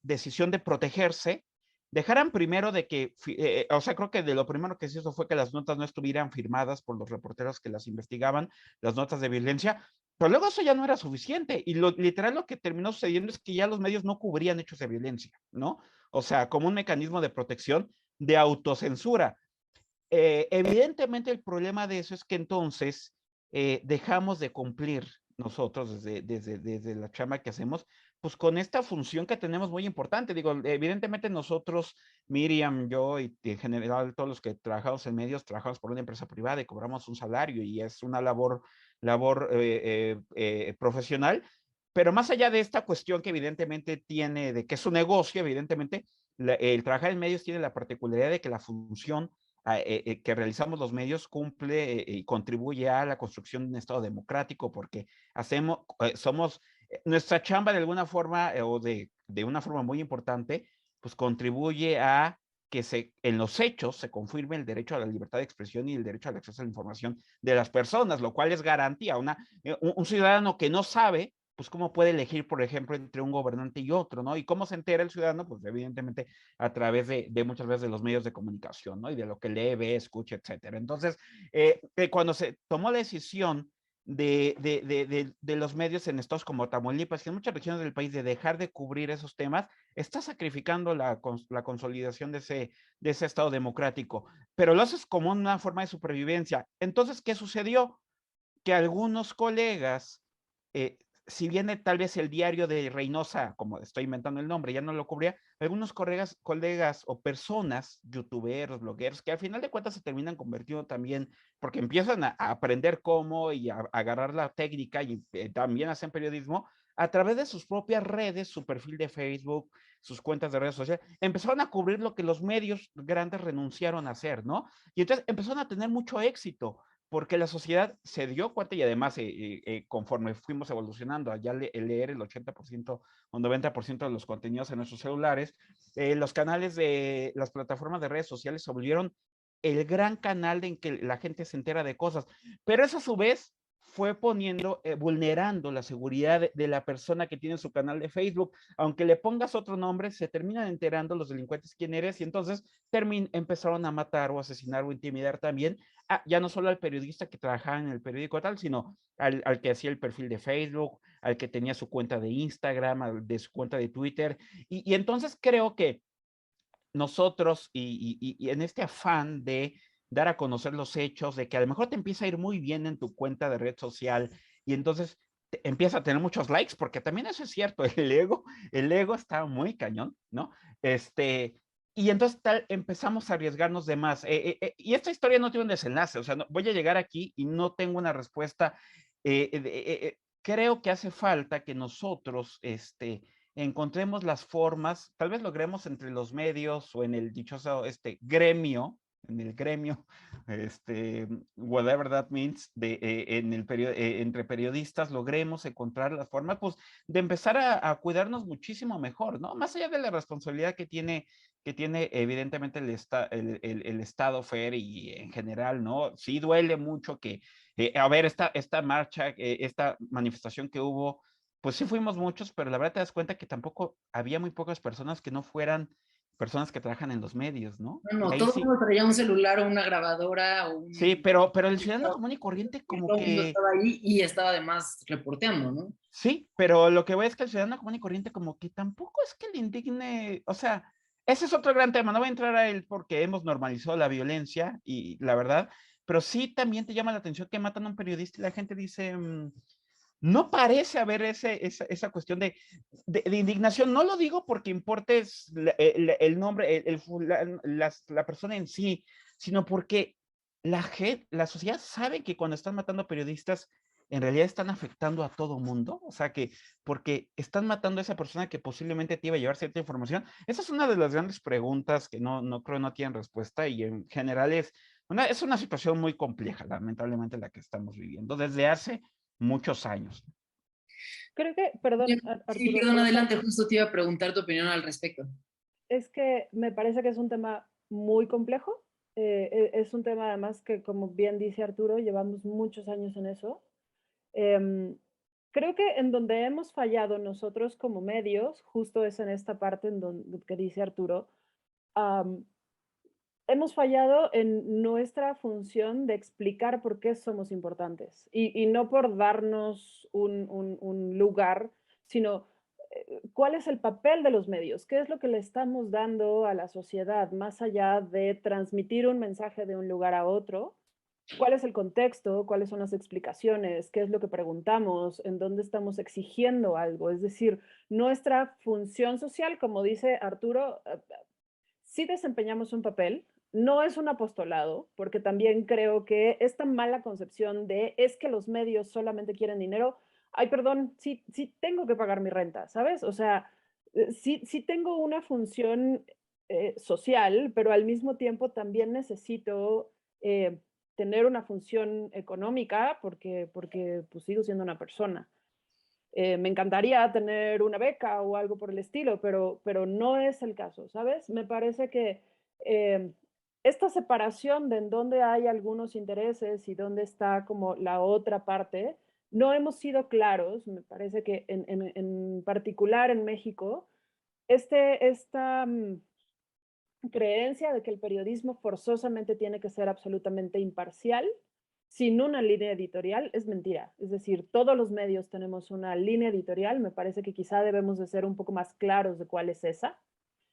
decisión de protegerse, dejaran primero de que, o sea, creo que de lo primero que se hizo fue que las notas no estuvieran firmadas por los reporteros que las investigaban, las notas de violencia, pero luego eso ya no era suficiente y literal lo que terminó sucediendo es que ya los medios no cubrían hechos de violencia, ¿no? O sea, como un mecanismo de protección, de autocensura. Evidentemente el problema de eso es que entonces dejamos de cumplir nosotros desde la chamba que hacemos, pues con esta función que tenemos muy importante. Digo, evidentemente nosotros, Miriam, yo y en general todos los que trabajamos en medios, trabajamos por una empresa privada y cobramos un salario y es una labor profesional, pero más allá de esta cuestión que evidentemente tiene, de que es un negocio, evidentemente, el trabajar en medios tiene la particularidad de que la función que realizamos los medios cumple y contribuye a la construcción de un Estado democrático porque somos, nuestra chamba de alguna forma o de una forma muy importante, pues contribuye a que en los hechos se confirme el derecho a la libertad de expresión y el derecho al acceso a la información de las personas, lo cual es garantía. Un ciudadano que no sabe, pues cómo puede elegir, por ejemplo, entre un gobernante y otro, ¿no? Y cómo se entera el ciudadano, pues evidentemente a través de muchas veces de los medios de comunicación, ¿no? Y de lo que lee, ve, escucha, etcétera. Entonces, cuando se tomó la decisión de los medios en estados como Tamaulipas y en muchas regiones del país de dejar de cubrir esos temas, está sacrificando la consolidación de ese estado democrático, pero lo haces como una forma de supervivencia. Entonces, ¿qué sucedió? Que algunos colegas si viene tal vez el diario de Reynosa, como estoy inventando el nombre, ya no lo cubría, algunos colegas o personas, youtuberos, blogueros, que al final de cuentas se terminan convirtiendo también, porque empiezan a aprender cómo y a agarrar la técnica y también hacen periodismo, a través de sus propias redes, su perfil de Facebook, sus cuentas de redes sociales, empezaron a cubrir lo que los medios grandes renunciaron a hacer, ¿no? Y entonces empezaron a tener mucho éxito porque la sociedad se dio cuenta y además conforme fuimos evolucionando, allá leer el 80% o 90% de los contenidos en nuestros celulares, los canales de las plataformas de redes sociales se volvieron el gran canal en que la gente se entera de cosas, pero eso a su vez fue poniendo, vulnerando la seguridad de la persona que tiene su canal de Facebook. Aunque le pongas otro nombre, se terminan enterando los delincuentes quién eres y entonces empezaron a matar o asesinar o intimidar también ya no solo al periodista que trabajaba en el periódico tal, sino al que hacía el perfil de Facebook, al que tenía su cuenta de Instagram, de su cuenta de Twitter. Y entonces creo que nosotros, y en este afán de dar a conocer los hechos, de que a lo mejor te empieza a ir muy bien en tu cuenta de red social y entonces empieza a tener muchos likes, porque también eso es cierto, el ego está muy cañón, ¿no? Y entonces empezamos a arriesgarnos de más. Y esta historia no tiene un desenlace, o sea, voy a llegar aquí y no tengo una respuesta. Creo que hace falta que nosotros, encontremos las formas, tal vez logremos entre los medios o en el dichoso gremio, en el gremio, whatever that means, entre periodistas, logremos encontrar las formas, pues, de empezar a cuidarnos muchísimo mejor, ¿no? Más allá de la responsabilidad que tiene evidentemente el Estado, Fer, y en general, ¿no? Sí duele mucho que, a ver, esta marcha, esta manifestación que hubo, pues sí fuimos muchos, pero la verdad te das cuenta que tampoco había muy pocas personas que no fueran personas que trabajan en los medios, ¿no? Y No, ahí todo el sí, mundo traía un celular o una grabadora o sí, un... pero el ciudadano común y corriente Y como todo el mundo que, estaba ahí y estaba además reporteando, ¿no? sí, pero lo que veo es que el ciudadano común y corriente como que tampoco es que le indigne, o sea, ese es otro gran tema, no voy a entrar a él porque hemos normalizado la violencia y la verdad, pero sí también te llama la atención que matan a un periodista y la gente dice, no parece haber esa cuestión de indignación. No lo digo porque importe el nombre, la persona en sí, sino porque la sociedad sabe que cuando están matando a periodistas, en realidad están afectando a todo mundo. O sea, que porque están matando a esa persona que posiblemente te iba a llevar cierta información. Esa es una de las grandes preguntas que no creo no tienen respuesta y en general es una situación muy compleja, lamentablemente, la que estamos viviendo desde hace muchos años. Creo que, perdón, Sí, Arturo, perdón, pero adelante, justo te iba a preguntar tu opinión al respecto. es que me parece que es un tema muy complejo. Es un tema además que, como bien dice Arturo, llevamos muchos años en eso. Em, Creo que en donde hemos fallado nosotros como medios, justo es en esta parte en donde que dice Arturo, am, hemos fallado en nuestra función de explicar por qué somos importantes y no por darnos un lugar, sino cuál es el papel de los medios, qué es lo que le estamos dando a la sociedad, más allá de transmitir un mensaje de un lugar a otro. ¿Cuál es el contexto? ¿Cuáles son las explicaciones? ¿Qué es lo que preguntamos? ¿En dónde estamos exigiendo algo? Es decir, nuestra función social, como dice Arturo, sí desempeñamos un papel, no es un apostolado, porque también creo que esta mala concepción de es que los medios solamente quieren dinero, ay, perdón, sí, sí tengo que pagar mi renta, ¿sabes? O sea, sí, sí tengo una función social, pero al mismo tiempo también necesito tener una función económica porque pues, sigo siendo una persona. Me encantaría tener una beca o algo por el estilo, pero no es el caso, ¿sabes? Me parece que eh, esta separación de en dónde hay algunos intereses y dónde está como la otra parte, no hemos sido claros, me parece que en particular en México, esta creencia de que el periodismo forzosamente tiene que ser absolutamente imparcial, sin una línea editorial, es mentira. Es decir, todos los medios tenemos una línea editorial, me parece que quizá debemos de ser un poco más claros de cuál es esa.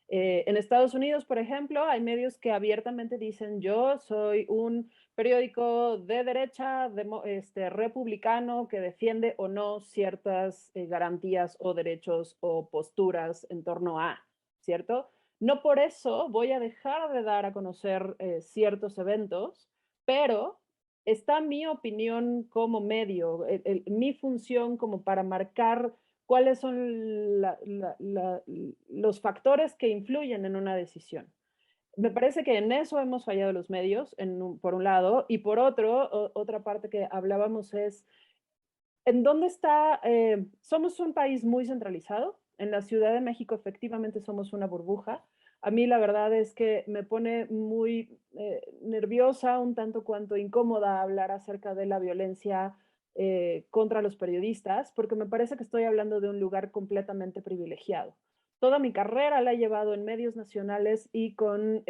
En Estados Unidos, por ejemplo, hay medios que abiertamente dicen yo soy un periódico de derecha, republicano, que defiende o no ciertas garantías o derechos o posturas en torno a, ¿cierto? No por eso voy a dejar de dar a conocer ciertos eventos, pero está mi opinión como medio, mi función como para marcar cuáles son los factores que influyen en una decisión. Me parece que en eso hemos fallado los medios, por un lado, y por otro, otra parte que hablábamos es, ¿en dónde está? Somos un país muy centralizado. En la Ciudad de México efectivamente somos una burbuja. A mí la verdad es que me pone muy nerviosa, un tanto cuanto incómoda hablar acerca de la violencia contra los periodistas, porque me parece que estoy hablando de un lugar completamente privilegiado. Toda mi carrera la he llevado en medios nacionales y con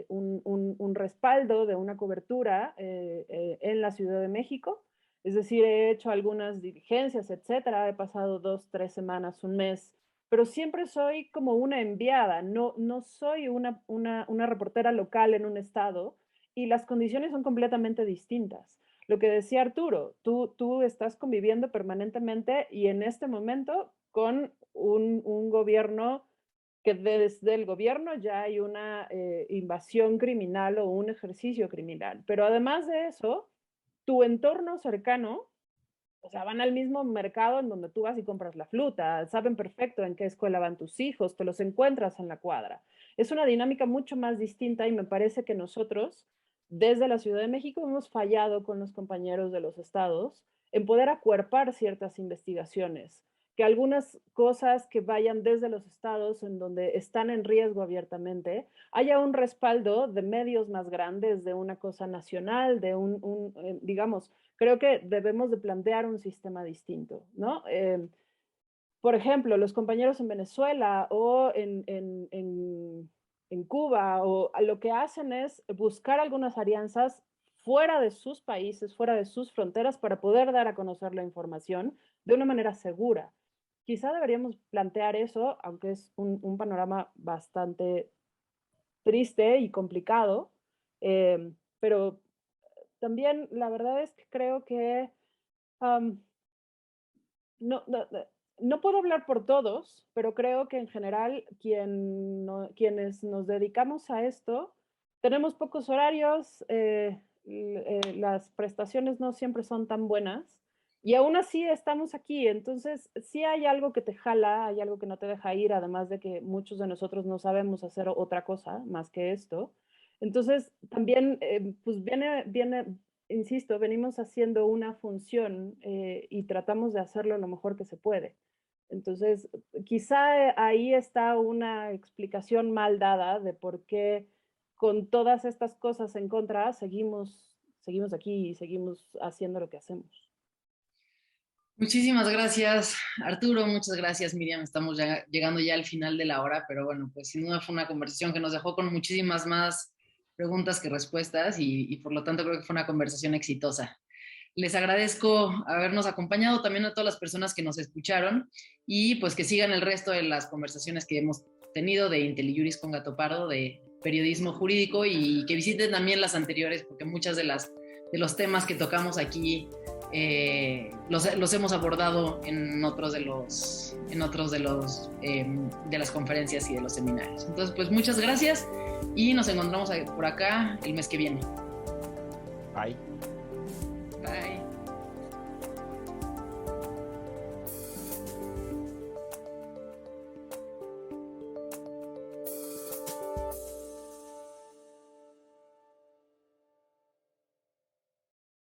un respaldo de una cobertura en la Ciudad de México. Es decir, he hecho algunas diligencias, etcétera, he pasado 2, 3 semanas, un mes, pero siempre soy como una enviada, no soy una reportera local en un estado y las condiciones son completamente distintas. Lo que decía Arturo, tú estás conviviendo permanentemente y en este momento con un gobierno que desde el gobierno ya hay una invasión criminal o un ejercicio criminal. Pero además de eso, tu entorno cercano, o sea, van al mismo mercado en donde tú vas y compras la fruta, saben perfecto en qué escuela van tus hijos, te los encuentras en la cuadra. Es una dinámica mucho más distinta y me parece que nosotros, desde la Ciudad de México, hemos fallado con los compañeros de los estados en poder acuerpar ciertas investigaciones, que algunas cosas que vayan desde los estados en donde están en riesgo abiertamente, haya un respaldo de medios más grandes, de una cosa nacional, de digamos, creo que debemos de plantear un sistema distinto, ¿no? Por ejemplo, los compañeros en Venezuela o en Cuba, o lo que hacen es buscar algunas alianzas fuera de sus países, fuera de sus fronteras, para poder dar a conocer la información de una manera segura. Quizá deberíamos plantear eso, aunque es un panorama bastante triste y complicado, pero también la verdad es que creo que um, no, no puedo hablar por todos, pero creo que en general quienes nos dedicamos a esto tenemos pocos horarios, las prestaciones no siempre son tan buenas y aún así estamos aquí. Entonces, sí hay algo que te jala, hay algo que no te deja ir, además de que muchos de nosotros no sabemos hacer otra cosa más que esto. Entonces, también, pues viene, insisto, venimos haciendo una función y tratamos de hacerlo lo mejor que se puede. Entonces, quizá ahí está una explicación mal dada de por qué con todas estas cosas en contra seguimos aquí y seguimos haciendo lo que hacemos. Muchísimas gracias, Arturo. Muchas gracias, Miriam. Estamos ya llegando ya al final de la hora, pero bueno, pues sin duda fue una conversación que nos dejó con muchísimas más preguntas que respuestas y por lo tanto creo que fue una conversación exitosa. Les agradezco habernos acompañado, también a todas las personas que nos escucharon y pues que sigan el resto de las conversaciones que hemos tenido de IntelliJuris con Gato Pardo, de periodismo jurídico, y que visiten también las anteriores porque muchas de los temas que tocamos aquí los hemos abordado en otros de las conferencias y de los seminarios. Entonces, pues muchas gracias y nos encontramos por acá el mes que viene. Bye. Bye.